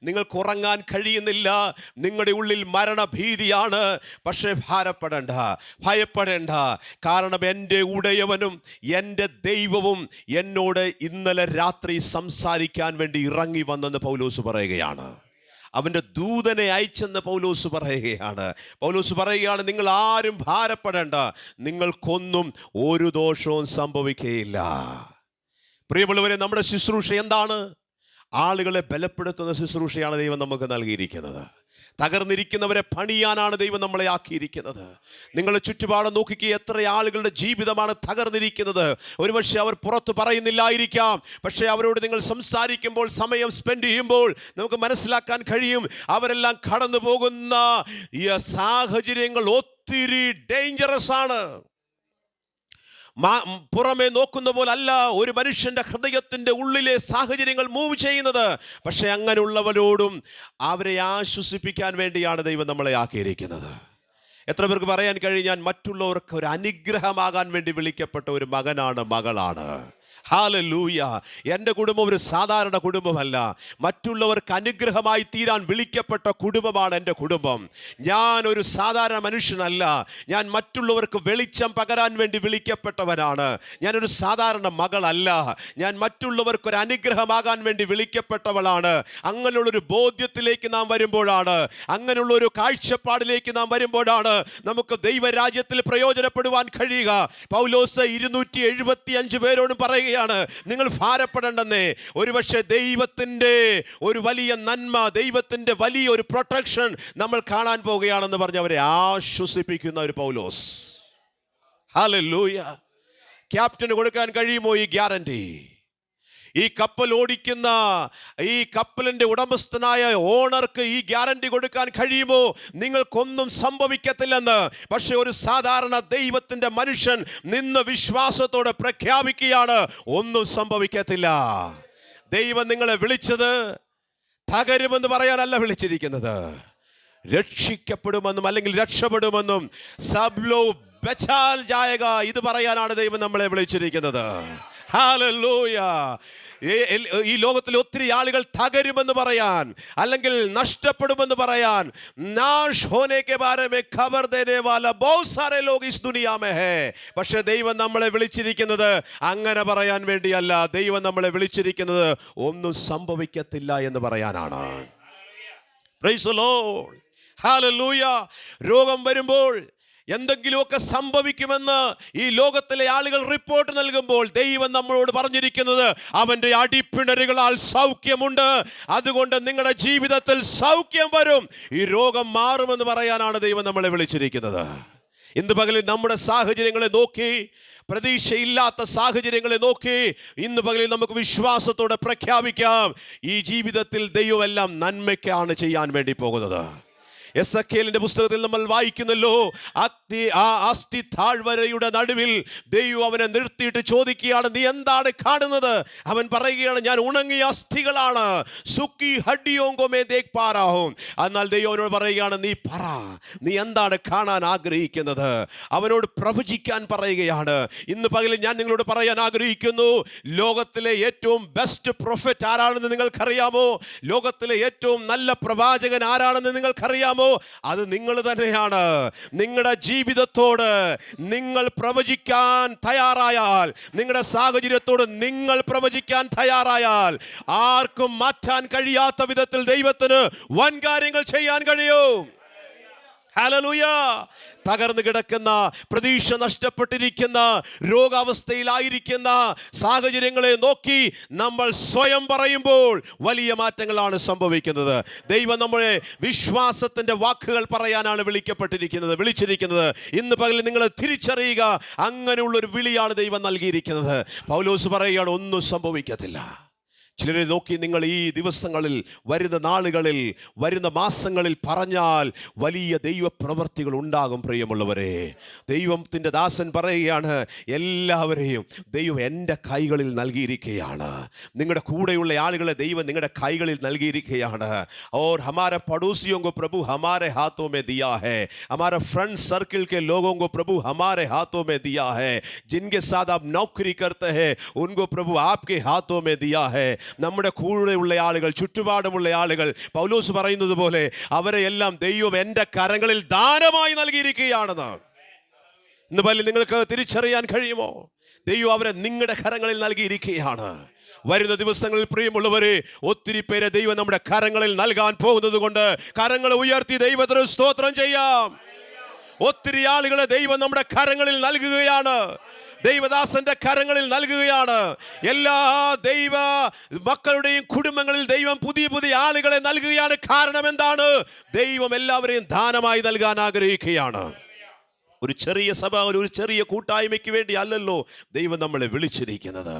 നിങ്ങൾക്ക് ഉറങ്ങാൻ കഴിയുന്നില്ല, നിങ്ങളുടെ ഉള്ളിൽ മരണഭീതിയാണ്. പക്ഷേ ഭയപ്പെടേണ്ട. കാരണം എൻ്റെ ഉടയവനും എൻ്റെ ദൈവവും എന്നോട് ഇന്നലെ രാത്രി സംസാരിക്കാൻ വേണ്ടി ഇറങ്ങി വന്നെന്ന് പൗലോസ് പറയുകയാണ്. അവൻ്റെ ദൂതനെ അയച്ചെന്ന് പൗലോസ് പറയുകയാണ്. നിങ്ങൾ ആരും ഭാരപ്പെടേണ്ട, നിങ്ങൾക്കൊന്നും ഒരു ദോഷവും സംഭവിക്കുകയില്ല. പ്രിയമുള്ളവരെ, നമ്മുടെ ശുശ്രൂഷ എന്താണ്? ആളുകളെ ബലപ്പെടുത്തുന്ന ശുശ്രൂഷയാണ് ദൈവം നമുക്ക് നൽകിയിരിക്കുന്നത്. തകർന്നിരിക്കുന്നവരെ പണിയാനാണ് ദൈവം നമ്മളെ ആക്കിയിരിക്കുന്നത്. നിങ്ങളുടെ ചുറ്റുപാടും നോക്കിക്കുക, എത്ര ആളുകളുടെ ജീവിതമാണ് തകർന്നിരിക്കുന്നത്. ഒരുപക്ഷെ അവർ പുറത്ത് പറയുന്നില്ലായിരിക്കാം, പക്ഷേ അവരോട് നിങ്ങൾ സംസാരിക്കുമ്പോൾ, സമയം സ്പെൻഡ് ചെയ്യുമ്പോൾ നമുക്ക് മനസ്സിലാക്കാൻ കഴിയും, അവരെല്ലാം കടന്നു പോകുന്ന ഈ സാഹചര്യങ്ങൾ ഒത്തിരി ഡേഞ്ചറസ് ആണ്. പുറമെ നോക്കുന്ന പോലല്ല ഒരു മനുഷ്യൻ്റെ ഹൃദയത്തിൻ്റെ ഉള്ളിലെ സാഹചര്യങ്ങൾ മൂവ് ചെയ്യുന്നത്. പക്ഷെ അങ്ങനെയുള്ളവരോടും അവരെ ആശ്വസിപ്പിക്കാൻ വേണ്ടിയാണ് ദൈവം നമ്മളെ ആക്കിയിരിക്കുന്നത്. എത്ര പേർക്ക് പറയാൻ കഴിയും, ഞാൻ മറ്റുള്ളവർക്ക് ഒരു അനുഗ്രഹമാകാൻ വേണ്ടി വിളിക്കപ്പെട്ട ഒരു മകനാണ്, മകളാണ്. ഹല്ലേലൂയ. എൻ്റെ കുടുംബം ഒരു സാധാരണ കുടുംബമല്ല. മറ്റുള്ളവർക്ക് അനുഗ്രഹമായി തീരാൻ വിളിക്കപ്പെട്ട കുടുംബമാണ് എൻ്റെ കുടുംബം. ഞാൻ ഒരു സാധാരണ മനുഷ്യനല്ല. ഞാൻ മറ്റുള്ളവർക്ക് വെളിച്ചം പകരാൻ വേണ്ടി വിളിക്കപ്പെട്ടവനാണ്. ഞാനൊരു സാധാരണ മകളല്ല. ഞാൻ മറ്റുള്ളവർക്കൊരു അനുഗ്രഹമാകാൻ വേണ്ടി വിളിക്കപ്പെട്ടവളാണ്. അങ്ങനെയുള്ളൊരു ബോധ്യത്തിലേക്ക് നാം വരുമ്പോഴാണ്, അങ്ങനെയുള്ളൊരു കാഴ്ചപ്പാടിലേക്ക് നാം വരുമ്പോഴാണ് നമുക്ക് ദൈവരാജ്യത്തിൽ പ്രയോജനപ്പെടുവാൻ കഴിയുക. പൗലോസ് 275 പേരോടും പറയുകയാണ്, നിങ്ങൾ ഭാരപ്പെടേണ്ടെന്നേ. ഒരുപക്ഷെ ദൈവത്തിൻ്റെ ഒരു വലിയ നന്മ, ദൈവത്തിൻ്റെ വലിയ ഒരു പ്രൊട്ടക്ഷൻ നമ്മൾ കാണാൻ പോവുകയാണെന്ന് പറഞ്ഞ് അവരെ ആശ്വസിപ്പിക്കുന്ന ഒരു പൗലോസ്. ഹല്ലേലൂയ. ക്യാപ്റ്റന് കൊടുക്കാൻ കഴിയുമോ ഈ ഗ്യാരണ്ടി? ഈ കപ്പൽ ഓടിക്കുന്ന ഈ കപ്പലിന്റെ ഉടമസ്ഥനായ ഓണർക്ക് ഈ ഗ്യാരണ്ടി കൊടുക്കാൻ കഴിയുമോ? നിങ്ങൾക്കൊന്നും സംഭവിക്കത്തില്ലെന്ന്. പക്ഷെ ഒരു സാധാരണ ദൈവത്തിന്റെ മനുഷ്യൻ നിന്ന് വിശ്വാസത്തോടെ പ്രഖ്യാപിക്കുകയാണ്, ഒന്നും സംഭവിക്കത്തില്ല. ദൈവം നിങ്ങളെ വിളിച്ചത് തകരുമെന്ന് പറയാനല്ല വിളിച്ചിരിക്കുന്നത്, രക്ഷിക്കപ്പെടുമെന്നും അല്ലെങ്കിൽ രക്ഷപ്പെടുമെന്നും സബ്ലോ ബച്ചാൽ ജായക ഇത് പറയാനാണ് ദൈവം നമ്മളെ വിളിച്ചിരിക്കുന്നത്. ഹല്ലേലൂയ. ഈ ലോകത്തിൽ ഒത്തിരി ആളുകൾ തകരുമെന്ന് പറയാൻ, അല്ലെങ്കിൽ നഷ്ടപ്പെടുമെന്ന് പറയാൻ, നാശ് ഹോനെ കെ ബാരെ മേ ഖബർ ദേനെ വാല ബഹുത് Saare log is Duniya may ഹേ. പക്ഷേ ദൈവം നമ്മളെ വിളിച്ചിരിക്കുന്നത് അങ്ങനെ പറയാൻ വേണ്ടിയല്ല. ദൈവം നമ്മളെ വിളിച്ചിരിക്കുന്നത് ഒന്നും സംഭവിക്കത്തില്ല എന്ന് പറയാനാണ്. Praise the Lord. ഹല്ലേലൂയ. രോഗം വരുമ്പോൾ, എന്തെങ്കിലുമൊക്കെ സംഭവിക്കുമെന്ന് ഈ ലോകത്തിലെ ആളുകൾ റിപ്പോർട്ട് നൽകുമ്പോൾ ദൈവം നമ്മളോട് പറഞ്ഞിരിക്കുന്നത് അവൻ്റെ അടിപ്പിണരുകളാൽ സൗഖ്യമുണ്ട്. അതുകൊണ്ട് നിങ്ങളുടെ ജീവിതത്തിൽ സൗഖ്യം വരും, ഈ രോഗം മാറുമെന്ന് പറയാനാണ് ദൈവം നമ്മളെ വിളിച്ചിരിക്കുന്നത്. ഇന്ന് പകലിൽ നമ്മുടെ സാഹചര്യങ്ങളെ നോക്കി, പ്രതീക്ഷയില്ലാത്ത സാഹചര്യങ്ങളെ നോക്കി ഇന്ന് പകലിൽ നമുക്ക് വിശ്വാസത്തോടെ പ്രഖ്യാപിക്കാം, ഈ ജീവിതത്തിൽ ദൈവം എല്ലാം നന്മയ്ക്കാണ് ചെയ്യാൻ വേണ്ടി പോകുന്നത്. എസെക്കിയേലിന്റെ പുസ്തകത്തിൽ നമ്മൾ വായിക്കുന്നല്ലോ, അസ്ഥി താഴ്വരയുടെ നടുവിൽ ദൈവം അവനെ നിർത്തിയിട്ട് ചോദിക്കുകയാണ്, നീ എന്താണ് കാണുന്നത്? അവൻ പറയുകയാണ്, ഞാൻ ഉണങ്ങിയ അസ്ഥികളാണ്. സുക്കി ഹഡിയോങ്കോമേ ദേഖ് പാരാഹും. എന്നാൽ ദൈവം അവനോട് പറയുകയാണ്, നീ പറ, നീ എന്താണ് കാണാൻ ആഗ്രഹിക്കുന്നത്? അവനോട് പ്രവചിക്കാൻ പറയുകയാണ്. ഇന്ന് പകലിൽ ഞാൻ നിങ്ങളോട് പറയാൻ ആഗ്രഹിക്കുന്നു, ലോകത്തിലെ ഏറ്റവും ബെസ്റ്റ് പ്രൊഫറ്റ് ആരാണെന്ന് നിങ്ങൾക്കറിയാമോ? ലോകത്തിലെ ഏറ്റവും നല്ല പ്രവാചകൻ ആരാണെന്ന് നിങ്ങൾക്കറിയാമോ? അത് നിങ്ങൾ തന്നെയാണ്. നിങ്ങളുടെ ജീവിതത്തോട് നിങ്ങൾ പ്രവചിക്കാൻ തയ്യാറായാൽ, നിങ്ങളുടെ സാഹചര്യത്തോട് നിങ്ങൾ പ്രവചിക്കാൻ തയ്യാറായാൽ, ആർക്കും മാറ്റാൻ കഴിയാത്ത വിധത്തിൽ ദൈവത്തിന് വൻ കാര്യങ്ങൾ ചെയ്യാൻ കഴിയും. ഹല്ലേലൂയ. തകർന്നു കിടക്കുന്ന, പ്രതീക്ഷ നഷ്ടപ്പെട്ടിരിക്കുന്ന, രോഗാവസ്ഥയിലായിരിക്കുന്ന സാഹചര്യങ്ങളെ നോക്കി നമ്മൾ സ്വയം പറയുമ്പോൾ വലിയ മാറ്റങ്ങളാണ് സംഭവിക്കുന്നത്. ദൈവം നമ്മളെ വിശ്വാസത്തിന്റെ വാക്കുകൾ പറയാനാണ് വിളിച്ചിരിക്കുന്നത്. ഇന്ന് പകൽ നിങ്ങൾ തിരിച്ചറിയുക, അങ്ങനെയുള്ളൊരു വിളിയാണ് ദൈവം നൽകിയിരിക്കുന്നത്. പൗലോസ് പറയുകയാണ്, ഒന്നും സംഭവിക്കത്തില്ല. ചിലരെ നോക്കി നിങ്ങൾ ഈ ദിവസങ്ങളിൽ, വരുന്ന നാളുകളിൽ, വരുന്ന മാസങ്ങളിൽ പറഞ്ഞാൽ വലിയ ദൈവപ്രവർത്തികൾ ഉണ്ടാകും. പ്രിയമുള്ളവരെ, ദൈവത്തിൻ്റെ ദാസൻ പറയുകയാണ്, എല്ലാവരെയും ദൈവം എൻ്റെ കൈകളിൽ നൽകിയിരിക്കുകയാണ്. നിങ്ങളുടെ കൂടെയുള്ള ആളുകളെ ദൈവം നിങ്ങളുടെ കൈകളിൽ നൽകിയിരിക്കുകയാണ്. और हमारे पड़ोसियों को प्रभु हमारे हाथों में दिया है. हमारे फ्रेंड सर्किल के लोगों को प्रभु हमारे हाथों में दिया है. जिनके साथ आप नौकरी करते हैं उनको प्रभु आपके हाथों में दिया है. നമ്മുടെ കൂടെയുള്ള ആളുകൾ, ചുറ്റുപാടുമുള്ള ആളുകൾ, പൗലോസ് പറയുന്നത് പോലെ അവരെ എല്ലാം ദൈവം എൻ്റെ കരങ്ങളിൽ ദാനമായി നൽകിയിരിക്കുകയാണെന്ന്. ഇന്ന് പലരും നിങ്ങൾക്ക് തിരിച്ചറിയാൻ കഴിയുമോ? ദൈവം അവരെ നിങ്ങളുടെ കരങ്ങളിൽ നൽകിയിരിക്കുകയാണ്. വരുന്ന ദിവസങ്ങളിൽ പ്രിയമുള്ളവരെ, ഒത്തിരി പേരെ ദൈവം നമ്മുടെ കരങ്ങളിൽ നൽകാൻ പോകുന്നത് കൊണ്ട് കരങ്ങൾ ഉയർത്തി ദൈവത്തിന് സ്തോത്രം ചെയ്യാം. ഒത്തിരി ആളുകളെ ദൈവം നമ്മുടെ കരങ്ങളിൽ നൽകുകയാണ്, ദൈവദാസന്റെ കരങ്ങളിൽ നൽകുകയാണ്. എല്ലാ ദൈവ മക്കളുടെയും കുടുംബങ്ങളിൽ ദൈവം പുതിയ പുതിയ ആളുകളെ നൽകുകയാണ്. കാരണം എന്താണ്? ദൈവം എല്ലാവരെയും ദാനമായി നൽകാൻ ആഗ്രഹിക്കുകയാണ്. ഒരു ചെറിയ സഭ, ഒരു ചെറിയ കൂട്ടായ്മയ്ക്ക് വേണ്ടി അല്ലല്ലോ ദൈവം നമ്മളെ വിളിച്ചിരിക്കുന്നത്.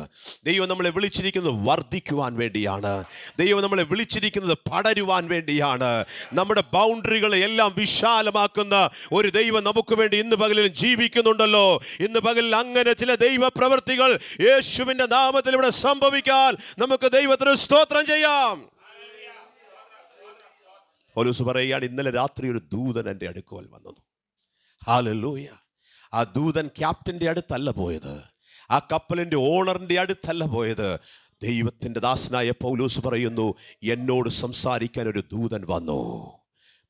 ദൈവം നമ്മളെ വിളിച്ചിരിക്കുന്നത് വർദ്ധിക്കുവാൻ വേണ്ടിയാണ്. ദൈവം നമ്മളെ വിളിച്ചിരിക്കുന്നത് പടരുവാൻ വേണ്ടിയാണ്. നമ്മുടെ ബൗണ്ടറികളെ എല്ലാം വിശാലമാക്കുന്ന ഒരു ദൈവം നമുക്ക് വേണ്ടി ഇന്ന് പകലിൽ ജീവിക്കുന്നുണ്ടല്ലോ. ഇന്ന് പകലിൽ അങ്ങനെ ചില ദൈവ പ്രവൃത്തികൾ യേശുവിന്റെ നാമത്തിൽ ഇവിടെ സംഭവിക്കാൻ നമുക്ക് ദൈവത്തിന് സ്തോത്രം ചെയ്യാം. പൗലോസ് പറയുകയാണ്, ഇന്നലെ രാത്രി ഒരു ദൂതൻ എൻ്റെ അടുക്കൽ വന്നു. ഹല്ലേലൂയ. ആ ദൂതൻ ക്യാപ്റ്റന്റെ അടുത്തല്ല പോയത്, ആ കപ്പലിൻ്റെ ഓണറിൻ്റെ അടുത്തല്ല പോയത്. ദൈവത്തിൻ്റെ ദാസനായ പൗലോസ് പറയുന്നു, എന്നോട് സംസാരിക്കാൻ ഒരു ദൂതൻ വന്നു.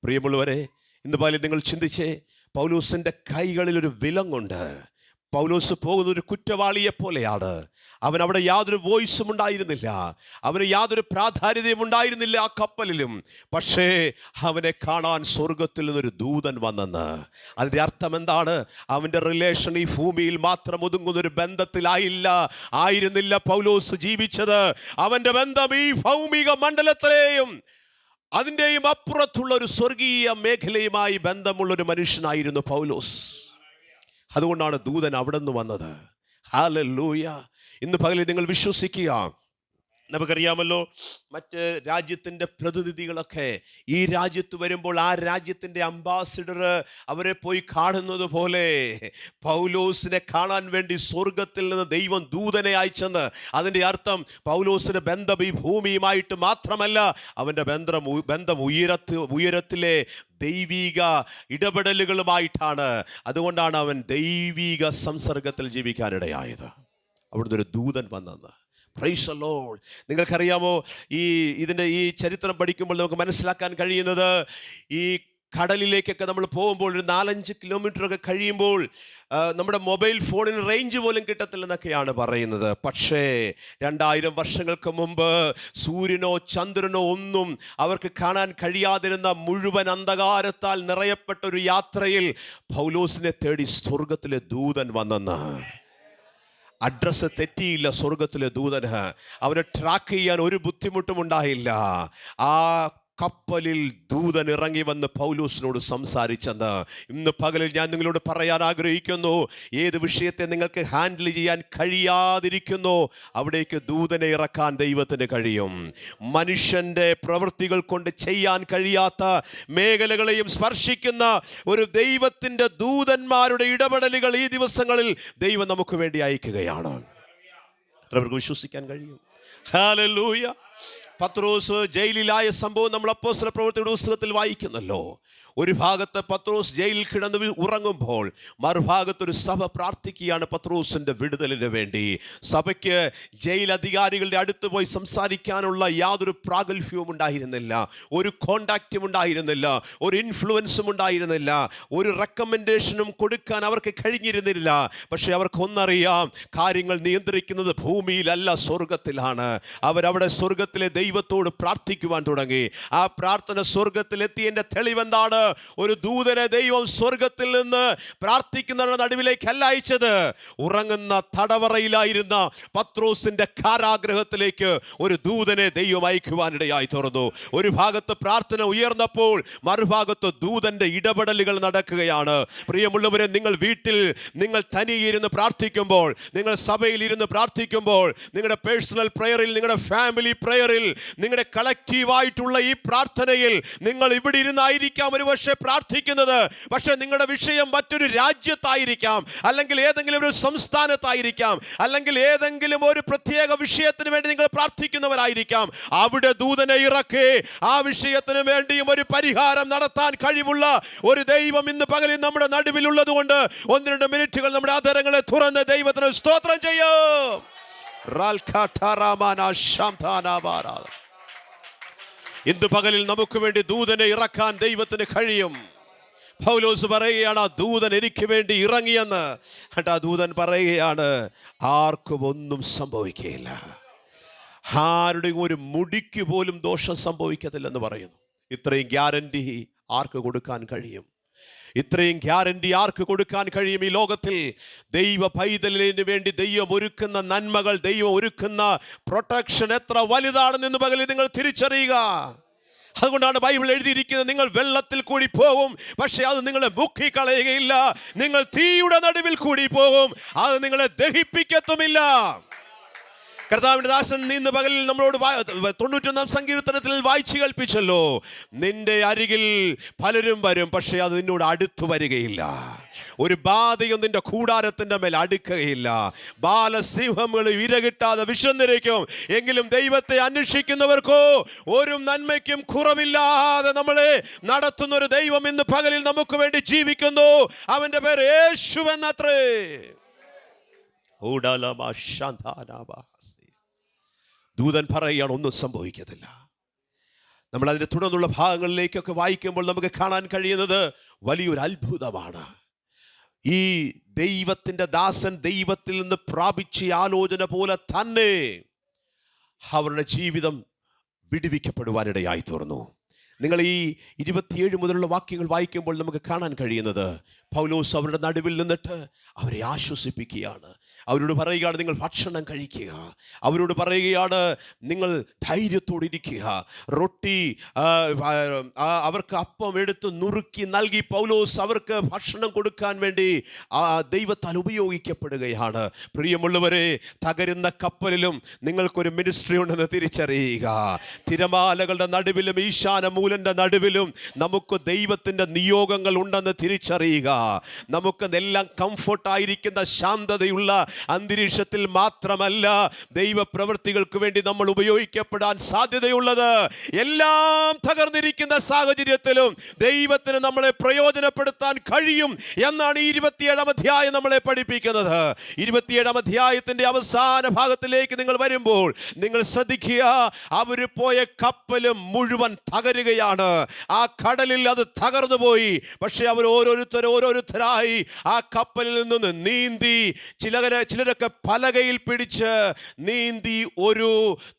പ്രിയമുള്ളവരെ, ഇന്ന് പകൽ നിങ്ങൾ ചിന്തിച്ചേ, പൗലോസിൻ്റെ കൈകളിൽ ഒരു വിലങ്ങുണ്ട്. പൗലോസ് പോകുന്ന ഒരു കുറ്റവാളിയെ പോലെയാണ്. അവൻ അവിടെ യാതൊരു വോയിസും ഉണ്ടായിരുന്നില്ല, അവന് യാതൊരു പ്രാധാന്യതയും ഉണ്ടായിരുന്നില്ല ആ കപ്പലിലും. പക്ഷേ അവനെ കാണാൻ സ്വർഗത്തിൽ നിന്നൊരു ദൂതൻ വന്നെന്ന്. അതിൻ്റെ അർത്ഥം എന്താണ്? അവൻ്റെ റിലേഷൻ ഈ ഭൂമിയിൽ മാത്രം ഒതുങ്ങുന്നൊരു ബന്ധത്തിലായിരുന്നില്ല പൗലോസ് ജീവിച്ചത്. അവൻ്റെ ബന്ധം ഈ ഭൗമിക മണ്ഡലത്തിലെയും അതിൻ്റെയും അപ്പുറത്തുള്ള ഒരു സ്വർഗീയ മേഖലയുമായി ബന്ധമുള്ളൊരു മനുഷ്യനായിരുന്നു പൗലോസ്. അതുകൊണ്ടാണ് ദൂതൻ അവിടെ നിന്ന് വന്നത്. ഹല്ലേലൂയ. ഇന്ന് പകൽ നിങ്ങൾ വിശ്വസിക്കുക. നമുക്കറിയാമല്ലോ, മറ്റ് രാജ്യത്തിൻ്റെ പ്രതിനിധികളൊക്കെ ഈ രാജ്യത്ത് വരുമ്പോൾ ആ രാജ്യത്തിൻ്റെ അംബാസിഡർ അവരെ പോയി കാണുന്നത് പോലെ പൗലോസിനെ കാണാൻ വേണ്ടി സ്വർഗത്തിൽ നിന്ന് ദൈവം ദൂതനെ അയച്ചെന്ന്. അതിൻ്റെ അർത്ഥം പൗലോസിൻ്റെ ബന്ധം ഈ ഭൂമിയുമായിട്ട് മാത്രമല്ല, അവൻ്റെ ബന്ധം ഉയരത്തിലെ ദൈവിക ഇടപെടലുകളുമായിട്ടാണ്. അതുകൊണ്ടാണ് അവൻ ദൈവിക സംസർഗത്തിൽ ജീവിക്കാനിടയായത്. അവിടുന്ന് ഒരു ദൂതൻ വന്നെന്ന്. Praise the Lord. നിങ്ങൾക്കറിയാമോ, ഈ ചരിത്രം പഠിക്കുമ്പോൾ നമുക്ക് മനസ്സിലാക്കാൻ കഴിയുന്നത്, ഈ കടലിലേക്കൊക്കെ നമ്മൾ പോകുമ്പോൾ ഒരു 4-5 കിലോമീറ്ററൊക്കെ കഴിയുമ്പോൾ നമ്മുടെ മൊബൈൽ ഫോണിന് റേഞ്ച് പോലും കിട്ടത്തില്ലെന്നൊക്കെയാണ് പറയുന്നത്. പക്ഷേ 2000 വർഷങ്ങൾക്ക് മുമ്പ് സൂര്യനോ ചന്ദ്രനോ ഒന്നും അവർക്ക് കാണാൻ കഴിയാതിരുന്ന മുഴുവൻ അന്ധകാരത്താൽ നിറയപ്പെട്ട ഒരു യാത്രയിൽ പൗലോസിനെ തേടി സ്വർഗത്തിലെ ദൂതൻ വന്നെന്ന്. അഡ്രസ്സ് തെറ്റിയില്ല സ്വർഗത്തിലെ ദൂതന്. അവനെ ട്രാക്ക് ചെയ്യാൻ ഒരു ബുദ്ധിമുട്ടും ഉണ്ടായില്ല. ആ കപ്പലിൽ ദൂതൻ ഇറങ്ങി വന്ന് പൗലോസിനോട് സംസാരിച്ചെന്ന്. ഇന്ന് പകലിൽ ഞാൻ നിങ്ങളോട് പറയാൻ ആഗ്രഹിക്കുന്നു, ഏത് വിഷയത്തെ നിങ്ങൾക്ക് ഹാൻഡിൽ ചെയ്യാൻ കഴിയാതിരിക്കുന്നു, അവിടേക്ക് ദൂതനെ ഇറക്കാൻ ദൈവത്തിന് കഴിയും. മനുഷ്യൻ്റെ പ്രവൃത്തികൾ കൊണ്ട് ചെയ്യാൻ കഴിയാത്ത മേഖലകളെയും സ്പർശിക്കുന്ന ഒരു ദൈവത്തിൻ്റെ ദൂതന്മാരുടെ ഇടപെടലുകൾ ഈ ദിവസങ്ങളിൽ ദൈവം നമുക്ക് വേണ്ടി അയക്കുകയാണ്. അവർക്ക് വിശ്വസിക്കാൻ കഴിയും. ഹല്ലേലൂയ. പത്രോസ് ജയിലിലായ സംഭവം നമ്മൾ അപ്പോസ്തല പ്രവൃത്തിയുടെ പുസ്തകത്തിൽ വായിക്കുന്നല്ലോ. ഒരു ഭാഗത്ത് പത്രോസ് ജയിലിൽ കിടന്ന് ഉറങ്ങുമ്പോൾ മറുഭാഗത്തൊരു സഭ പ്രാർത്ഥിക്കുകയാണ് പത്രോസിൻ്റെ വിടുതലിന് വേണ്ടി. സഭയ്ക്ക് ജയിൽ അധികാരികളുടെ അടുത്ത് പോയി സംസാരിക്കാനുള്ള യാതൊരു പ്രാഗൽഭ്യവും ഉണ്ടായിരുന്നില്ല, ഒരു കോണ്ടാക്റ്റും ഉണ്ടായിരുന്നില്ല, ഒരു ഇൻഫ്ലുവൻസും ഉണ്ടായിരുന്നില്ല, ഒരു റെക്കമെൻഡേഷനും കൊടുക്കാൻ അവർക്ക് കഴിഞ്ഞിരുന്നില്ല. പക്ഷെ അവർക്കൊന്നറിയാം, കാര്യങ്ങൾ നിയന്ത്രിക്കുന്നത് ഭൂമിയിലല്ല, സ്വർഗത്തിലാണ്. അവരവിടെ സ്വർഗത്തിലെ ദൈവത്തോട് പ്രാർത്ഥിക്കുവാൻ തുടങ്ങി. ആ പ്രാർത്ഥന സ്വർഗത്തിലെത്തിയതിൻ്റെ തെളിവെന്താണ്? ഒരു ദൂതനെ ദൈവം സ്വർഗത്തിൽ നിന്ന് പ്രാർത്ഥിക്കുന്നവരുടെ നടുവിലേക്കല്ല അയച്ചത്, ഉറങ്ങുന്ന തടവറയിലായിരുന്ന പത്രോസിന്റെ കാരാഗ്രഹത്തിലേക്ക് ഒരു ദൂതനെ ദൈവം അയക്കുവാനിടയായി തീർന്നു. ഒരു ഭാഗത്ത് പ്രാർത്ഥന ഉയർന്നപ്പോൾ മറുഭാഗത്ത് ദൂതന്റെ ഇടപെടലുകൾ നടക്കുകയാണ്. പ്രിയമുള്ളവരെ, നിങ്ങൾ വീട്ടിൽ നിങ്ങൾ തനിയിരുന്ന് പ്രാർത്ഥിക്കുമ്പോൾ, നിങ്ങൾ സഭയിൽ ഇരുന്ന് പ്രാർത്ഥിക്കുമ്പോൾ, നിങ്ങളുടെ പേഴ്സണൽ പ്രയറിൽ, നിങ്ങളുടെ ഫാമിലി പ്രയറിൽ, നിങ്ങളുടെ കളക്റ്റീവായിട്ടുള്ള ഈ പ്രാർത്ഥനയിൽ നിങ്ങൾ ഇവിടെ ഇരുന്നായിരിക്കാം ഒരു പക്ഷേ പ്രാർത്ഥിക്കുന്നത്. പക്ഷെ നിങ്ങളുടെ വിഷയം മറ്റൊരു രാജ്യത്തായിരിക്കാം, അല്ലെങ്കിൽ ഏതെങ്കിലും ഒരു സംസ്ഥാനത്തായിരിക്കാം, അല്ലെങ്കിൽ ഏതെങ്കിലും ഒരു പ്രത്യേക വിഷയത്തിന് വേണ്ടി നിങ്ങൾ പ്രാർത്ഥിക്കുന്നവരായിരിക്കാം. അവിടെ ദൂതനെ ഇറക്കി ആ വിഷയത്തിന് വേണ്ടിയും ഒരു പരിഹാരം നടത്താൻ കഴിവുള്ള ഒരു ദൈവം ഇന്ന് പകലിൽ നമ്മുടെ നടുവിലുള്ളത് കൊണ്ട് 1-2 മിനിറ്റുകൾ നമ്മുടെ ആദരങ്ങളെ തുറന്ന് ദൈവത്തിന് സ്തോത്രം ചെയ്യും. ഇന്ന് പകലിൽ നമുക്ക് വേണ്ടി ദൂതനെ ഇറക്കാൻ ദൈവത്തിന് കഴിയും. പൗലോസ് പറയുകയാണ്, ആ ദൂതൻ എനിക്ക് വേണ്ടി ഇറങ്ങിയെന്ന്. ആ ദൂതൻ പറയുകയാണ്, ആർക്കും ഒന്നും സംഭവിക്കുകയില്ല, ആരുടെയും ഒരു മുടിക്ക് പോലും ദോഷം സംഭവിക്കത്തില്ലെന്ന് പറയുന്നു. ഇത്രയും ഗ്യാരണ്ടി ആർക്ക് കൊടുക്കാൻ കഴിയും? ഇത്രയും ഗ്യാരണ്ടി ആർക്ക് കൊടുക്കാൻ കഴിയും? ഈ ലോകത്തിൽ ദൈവ പൈതലിന് വേണ്ടി ദൈവം ഒരുക്കുന്ന നന്മകൾ, ദൈവം ഒരുക്കുന്ന പ്രൊട്ടക്ഷൻ എത്ര വലുതാണെന്ന് പകലിൽ നിങ്ങൾ തിരിച്ചറിയുക. അതുകൊണ്ടാണ് ബൈബിൾ എഴുതിയിരിക്കുന്നത്, നിങ്ങൾ വെള്ളത്തിൽ കൂടി പോകും, പക്ഷെ അത് നിങ്ങളെ മുക്കിക്കളയുകയില്ല. നിങ്ങൾ തീയുടെ നടുവിൽ കൂടി പോകും, അത് നിങ്ങളെ ദഹിപ്പിക്കത്തുമില്ല. കർത്താവിന്റെ ദാസൻ ഇന്ന് പകലിൽ നമ്മളോട് 91-ാം സങ്കീർത്തനത്തിൽ വായിച്ചു കേൾപ്പിച്ചല്ലോ, നിന്റെ അരികിൽ പലരും വരും, പക്ഷെ അത് നിന്നോട് അടുത്തു വരികയില്ല. ഒരു ബാധയും നിന്റെ കൂടാരത്തിന്റെ മേൽ അടുക്കുകയില്ല. ബാലസിംഹങ്ങൾ ഇരകിട്ടാതെ വിശന്നിരിക്കും, എങ്കിലും ദൈവത്തെ അന്വേഷിക്കുന്നവർക്കോ ഒരു നന്മയ്ക്കും കുറവില്ലാതെ നമ്മളെ നടത്തുന്ന ഒരു ദൈവം ഇന്ന് പകലിൽ നമുക്ക് വേണ്ടി ജീവിക്കുന്നു. അവന്റെ പേര് യേശു എന്നത്രേ. ദൂതൻ പറയുകയാണ് ഒന്നും സംഭവിക്കത്തില്ല. നമ്മൾ അതിന്റെ തുടർന്നുള്ള ഭാഗങ്ങളിലേക്കൊക്കെ വായിക്കുമ്പോൾ നമുക്ക് കാണാൻ കഴിയുന്നത് വലിയൊരു അത്ഭുതമാണ്. ഈ ദൈവത്തിന്റെ ദാസൻ ദൈവത്തിൽ നിന്ന് പ്രാപിച്ച ആലോചന പോലെ തന്നെ അവരുടെ ജീവിതം വിടുവിക്കപ്പെടുവാനിടയായി തീർന്നു. നിങ്ങൾ ഈ 27 മുതലുള്ള വാക്യങ്ങൾ വായിക്കുമ്പോൾ നമുക്ക് കാണാൻ കഴിയുന്നത് പൗലോസ് അവരുടെ നടുവിൽ നിന്നിട്ട് അവരെ ആശ്വസിപ്പിക്കുകയാണ്. അവരോട് പറയുകയാണ്, നിങ്ങൾ ഭക്ഷണം കഴിക്കുക. അവരോട് പറയുകയാണ്, നിങ്ങൾ ധൈര്യത്തോടെ ഇരിക്കുക. റൊട്ടി അവർക്ക് അപ്പം എടുത്ത് നുറുക്കി നൽകി പൗലോസ് അവർക്ക് ഭക്ഷണം കൊടുക്കാൻ വേണ്ടി ദൈവത്താൽ ഉപയോഗിക്കപ്പെടുകയാണ്. പ്രിയമുള്ളവരെ, തകരുന്ന കപ്പലിലും നിങ്ങൾക്കൊരു മിനിസ്ട്രി ഉണ്ടെന്ന് തിരിച്ചറിയുക. തിരമാലകളുടെ നടുവിലും ഈശാന മൂലന്റെ നടുവിലും നമുക്ക് ദൈവത്തിന്റെ നിയോഗങ്ങൾ ഉണ്ടെന്ന് തിരിച്ചറിയുക. നമുക്ക് എല്ലാം കംഫർട്ടായിരിക്കുന്ന ശാന്തതയുള്ള അന്തരീക്ഷത്തിൽ മാത്രമല്ല ദൈവപ്രവൃത്തികൾക്ക് വേണ്ടി നമ്മൾ ഉപയോഗിക്കപ്പെടാൻ സാധ്യതയുള്ളത്. എല്ലാം തകർന്നിരിക്കുന്ന സാഹചര്യത്തിലും ദൈവത്തിന് നമ്മളെ പ്രയോജനപ്പെടുത്താൻ കഴിയും എന്നാണ് ഈ 27-ാം അധ്യായം നമ്മളെ പഠിപ്പിക്കുന്നത്. 27-ാം അധ്യായത്തിന്റെ അവസാന ഭാഗത്തിലേക്ക് നിങ്ങൾ വരുമ്പോൾ നിങ്ങൾ ശ്രദ്ധിക്കുക, അവർ പോയ കപ്പല് മുഴുവൻ തകരുകയാണ്. ആ കടലിൽ അത് തകർന്നു പോയി. പക്ഷെ അവർ ഓരോരുത്തരായി ആ കപ്പലിൽ നിന്ന് നീന്തി, ചിലരൊക്കെ പലകയിൽ പിടിച്ച് നീന്തി ഒരു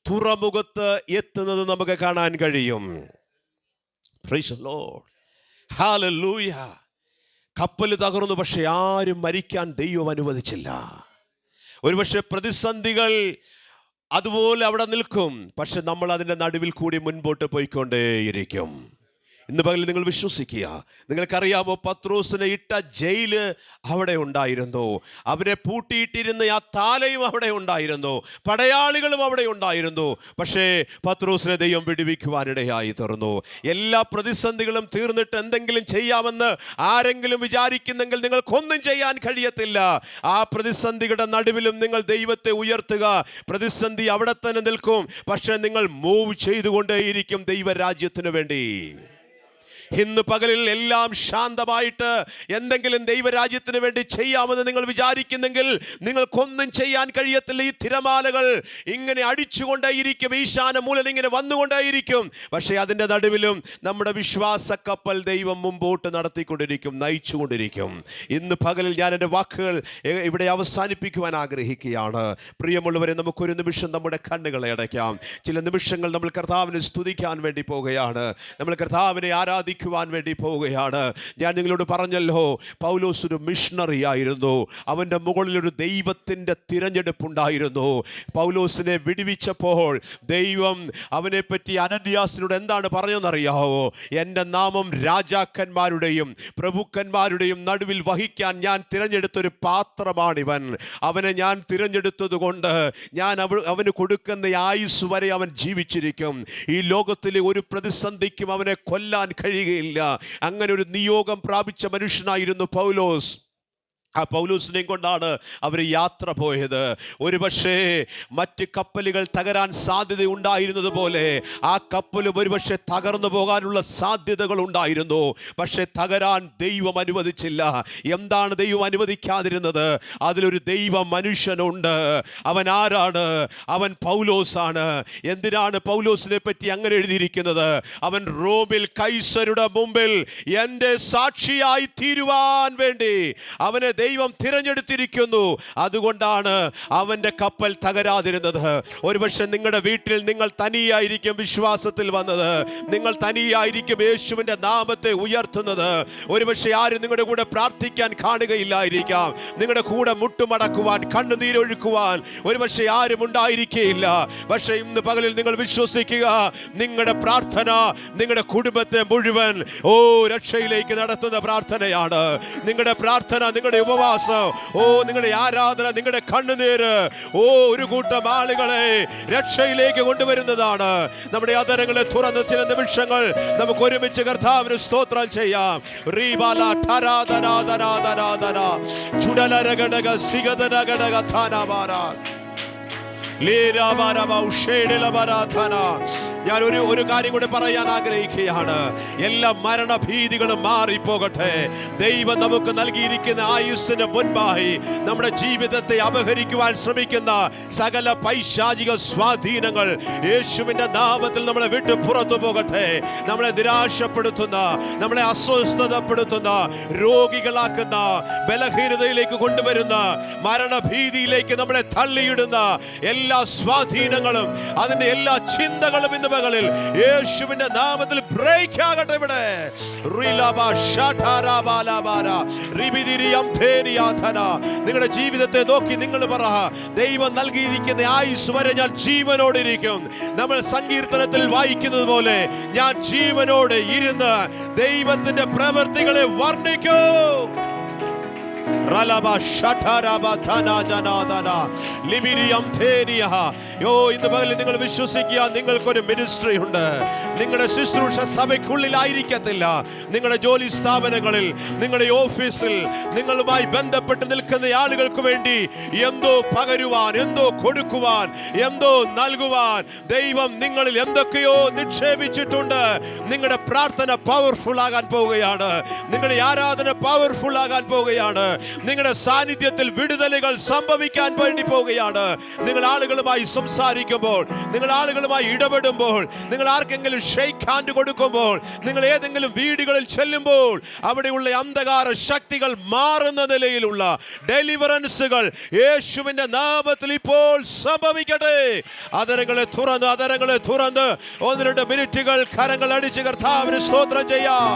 തുറമുഖത്ത് എത്തുന്നത് നമുക്ക് കാണാൻ കഴിയും. Praise the Lord. Hallelujah. കപ്പൽ തകർന്നു, പക്ഷെ ആരും മരിക്കാൻ ദൈവം അനുവദിച്ചില്ല. ഒരുപക്ഷെ പ്രതിസന്ധികൾ അതുപോലെ അവിടെ നിൽക്കും, പക്ഷെ നമ്മൾ അതിൻ്റെ നടുവിൽ കൂടി മുൻപോട്ട് പോയിക്കൊണ്ടേയിരിക്കും. ഇന്ന് പകൽ നിങ്ങൾ വിശ്വസിക്കുക. നിങ്ങൾക്കറിയാമോ, പത്രോസിനെ ഇട്ട ജയില് അവിടെ ഉണ്ടായിരുന്നു. അവരെ പൂട്ടിയിട്ടിരുന്ന ആ താലയും അവിടെ ഉണ്ടായിരുന്നു. പടയാളികളും അവിടെ ഉണ്ടായിരുന്നു. പക്ഷേ പത്രോസിനെ ദൈവം വിടുവിക്കുവാനിടയായി തീർന്നു. എല്ലാ പ്രതിസന്ധികളും തീർന്നിട്ട് എന്തെങ്കിലും ചെയ്യാമെന്ന് ആരെങ്കിലും വിചാരിക്കുന്നെങ്കിൽ നിങ്ങൾക്കൊന്നും ചെയ്യാൻ കഴിയത്തില്ല. ആ പ്രതിസന്ധിയുടെ നടുവിലും നിങ്ങൾ ദൈവത്തെ ഉയർത്തുക. പ്രതിസന്ധി അവിടെ തന്നെ നിൽക്കും, പക്ഷെ നിങ്ങൾ മൂവ് ചെയ്തുകൊണ്ടേയിരിക്കും ദൈവരാജ്യത്തിന് വേണ്ടി. ഇന്ന് പകലിൽ എല്ലാം ശാന്തമായിട്ട് എന്തെങ്കിലും ദൈവരാജ്യത്തിന് വേണ്ടി ചെയ്യാമെന്ന് നിങ്ങൾ വിചാരിക്കുന്നെങ്കിൽ നിങ്ങൾക്കൊന്നും ചെയ്യാൻ കഴിയത്തില്ല. ഈ തിരമാലകൾ ഇങ്ങനെ അടിച്ചുകൊണ്ടേയിരിക്കും, ഈശാന മൂലൻ ഇങ്ങനെ വന്നുകൊണ്ടേയിരിക്കും. പക്ഷേ അതിൻ്റെ നടുവിലും നമ്മുടെ വിശ്വാസ കപ്പൽ ദൈവം മുമ്പോട്ട് നടത്തിക്കൊണ്ടിരിക്കും, നയിച്ചുകൊണ്ടിരിക്കും. ഇന്ന് പകലിൽ ഞാൻ എൻ്റെ വാക്കുകൾ ഇവിടെ അവസാനിപ്പിക്കുവാൻ ആഗ്രഹിക്കുകയാണ്. പ്രിയമുള്ളവരെ, നമുക്കൊരു നിമിഷം നമ്മുടെ കണ്ണുകളെ അടയ്ക്കാം. ചില നിമിഷങ്ങൾ നമ്മൾ കർത്താവിനെ സ്തുതിക്കാൻ വേണ്ടി പോവുകയാണ്, നമ്മൾ കർത്താവിനെ ആരാധിക്കുവാൻ വേണ്ടി പോവുകയാണ്. ഞാൻ നിങ്ങളോട് പറഞ്ഞല്ലോ, പൗലോസ് ഒരു മിഷണറി ആയിരുന്നു. അവൻ്റെ മുകളിൽ ഒരു ദൈവത്തിൻ്റെ തിരഞ്ഞെടുപ്പുണ്ടായിരുന്നു. പൗലോസിനെ വിടുവിച്ചപ്പോൾ ദൈവം അവനെ പറ്റി അനന്യാസിനോട് എന്താണ് പറഞ്ഞതെന്നറിയാവോ? എൻ്റെ നാമം രാജാക്കന്മാരുടെയും പ്രഭുക്കന്മാരുടെയും നടുവിൽ വഹിക്കാൻ ഞാൻ തിരഞ്ഞെടുത്തൊരു പാത്രമാണിവൻ. അവനെ ഞാൻ തിരഞ്ഞെടുത്തത് കൊണ്ട് ഞാൻ അവന് കൊടുക്കുന്ന ആയുസ് വരെ അവൻ ജീവിച്ചിരിക്കും. ഈ ലോകത്തിലെ ഒരു പ്രതിസന്ധിക്കും അവനെ കൊല്ലാൻ കഴിയുകയില്ല. അങ്ങനെ ഒരു നിയോഗം പ്രാപിച്ച മനുഷ്യനായിരുന്നു പൗലോസ്. ആ പൗലോസിനെയും കൊണ്ടാണ് അവർ യാത്ര പോയത്. ഒരുപക്ഷെ മറ്റ് കപ്പലുകൾ തകരാൻ സാധ്യത ഉണ്ടായിരുന്നത് പോലെ ആ കപ്പലും ഒരുപക്ഷെ തകർന്നു പോകാനുള്ള സാധ്യതകൾ ഉണ്ടായിരുന്നു. പക്ഷെ തകരാൻ ദൈവം അനുവദിച്ചില്ല. എന്താണ് ദൈവം അനുവദിക്കാതിരുന്നത്? അതിലൊരു ദൈവ മനുഷ്യനുണ്ട്. അവൻ ആരാണ്? അവൻ പൗലോസാണ്. എന്തിനാണ് പൗലോസിനെ പറ്റി അങ്ങനെ എഴുതിയിരിക്കുന്നത്? അവൻ റോമിൽ കൈസരുടെ മുമ്പിൽ എൻ്റെ സാക്ഷിയായി തീരുവാൻ വേണ്ടി അവനെ ദൈവം തിരഞ്ഞെടുത്തിരിക്കുന്നു. അതുകൊണ്ടാണ് അവൻ്റെ കപ്പൽ തകരാതിരുന്നത്. ഒരുപക്ഷെ നിങ്ങളുടെ വീട്ടിൽ നിങ്ങൾ തനിയായിരിക്കും വിശ്വാസത്തിൽ വന്നത്. നിങ്ങൾ തനിയായിരിക്കും യേശുവിൻ്റെ നാമത്തെ ഉയർത്തുന്നത്. ഒരുപക്ഷെ ആരും നിങ്ങളുടെ കൂടെ പ്രാർത്ഥിക്കാൻ കാണുകയില്ലായിരിക്കാം. നിങ്ങളുടെ കൂടെ മുട്ടുമടക്കുവാൻ, കണ്ണുനീരൊഴുക്കുവാൻ ഒരുപക്ഷെ ആരും ഉണ്ടായിരിക്കുകയില്ല. പക്ഷെ ഇന്ന് പകലിൽ നിങ്ങൾ വിശ്വസിക്കുക, നിങ്ങളുടെ പ്രാർത്ഥന നിങ്ങളുടെ കുടുംബത്തെ മുഴുവൻ രക്ഷയിലേക്ക് നടത്തുന്ന പ്രാർത്ഥനയാണ്. നിങ്ങളുടെ പ്രാർത്ഥന, നിങ്ങളുടെ ഉപവാസം, നിങ്ങളുടെ ആരാധന, നിങ്ങളുടെ കണ്ണുനീര് ഒരു കൂട്ടം ആളുകളെ രക്ഷയിലേക്ക് കൊണ്ടുവരുന്നതാണ്. നമ്മുടെ അതരങ്ങളെ തുറന്ന് ചില നിമിഷങ്ങൾ നമുക്ക് ഒരുമിച്ച് കർത്താവിന് സ്തോത്രം ചെയ്യാം. റീബാല ഠരാധനാധനാധനാധന ചുടലരഘടക സിഗതനഘടക ധാനമാരാ ലീരാമാരമ ഉഷേടിലമരാധന ഞാൻ ഒരു കാര്യം കൂടെ പറയാൻ ആഗ്രഹിക്കുകയാണ്. എല്ലാ മരണഭീതികളും മാറിപ്പോകട്ടെ. ദൈവം നമുക്ക് നൽകിയിരിക്കുന്ന ആയുസ്സിന് മുൻപായി നമ്മുടെ ജീവിതത്തെ അപഹരിക്കുവാൻ ശ്രമിക്കുന്ന സകല പൈശാചിക സ്വാധീനങ്ങൾ യേശുവിന്റെ നാമത്തിൽ നമ്മളെ വിട്ട് പുറത്തു പോകട്ടെ. നമ്മളെ നിരാശപ്പെടുത്തുന്ന, നമ്മളെ അസ്വസ്ഥതപ്പെടുത്തുന്ന, രോഗികളാക്കുന്ന, ബലഹീനതയിലേക്ക് കൊണ്ടുവരുന്ന, മരണഭീതിയിലേക്ക് നമ്മളെ തള്ളിയിടുന്ന എല്ലാ സ്വാധീനങ്ങളും അതിന്റെ എല്ലാ ചിന്തകളും ഇന്ന് പകലിൽ യേശുവിന്റെ നാമത്തിൽ ബ്രേക്ക് ആകട്ടെ. ഇവിടെ നിങ്ങളുടെ ജീവിതത്തെ നോക്കി നിങ്ങൾ പറ, ദൈവം നൽകിയിരിക്കുന്ന ആയുസ് വരെ ഞാൻ ജീവനോടിരിക്കും. നമ്മൾ സങ്കീർത്തനത്തിൽ വായിക്കുന്നത് പോലെ ഞാൻ ജീവനോടെ ഇരുന്ന് ദൈവത്തിന്റെ പ്രവൃത്തികളെ വർണ്ണിക്കും. ഇന്ന് പകൽ നിങ്ങൾ വിശ്വസിക്കുക, നിങ്ങൾക്കൊരു മിനിസ്ട്രി ഉണ്ട്. നിങ്ങളുടെ ശുശ്രൂഷ സഭയ്ക്കുള്ളിലായിരിക്കത്തില്ല. നിങ്ങളുടെ ജോലി സ്ഥാപനങ്ങളിൽ, നിങ്ങളുടെ ഓഫീസിൽ നിങ്ങളുമായി ബന്ധപ്പെട്ട് നിൽക്കുന്ന ആളുകൾക്ക് വേണ്ടി എന്തോ പകരുവാൻ, എന്തോ കൊടുക്കുവാൻ, എന്തോ നൽകുവാൻ ദൈവം നിങ്ങളിൽ എന്തൊക്കെയോ നിക്ഷേപിച്ചിട്ടുണ്ട്. നിങ്ങളുടെ പ്രാർത്ഥന പവർഫുൾ ആകാൻ പോവുകയാണ്. നിങ്ങളുടെ ആരാധന പവർഫുൾ ആകാൻ പോവുകയാണ്. നിങ്ങളുടെ സാന്നിധ്യത്തിൽ വിടുതലുകൾ സംഭവിക്കാൻ വേണ്ടി പോവുകയാണ്. നിങ്ങൾ ആളുകളുമായി സംസാരിക്കുമ്പോൾ, നിങ്ങൾ ആളുകളുമായി ഇടപെടുമ്പോൾ, നിങ്ങൾ ആർക്കെങ്കിലും ഷെയ്ക്ക് ഹാൻഡ് കൊടുക്കുമ്പോൾ, നിങ്ങൾ ഏതെങ്കിലും വീടുകളിൽ ചെല്ലുമ്പോൾ അവിടെയുള്ള അന്ധകാര ശക്തികൾ മാറുന്ന നിലയിലുള്ള ഡെലിവറൻസുകൾ യേശുവിന്റെ നാമത്തിൽ ഇപ്പോൾ സംഭവിക്കട്ടെ. അതരങ്ങളെ തുറന്ന് 1-2 മിനിറ്റുകൾ കരങ്ങൾ അടിച്ച് കർത്താവിന് സ്തോത്രം ചെയ്യാം.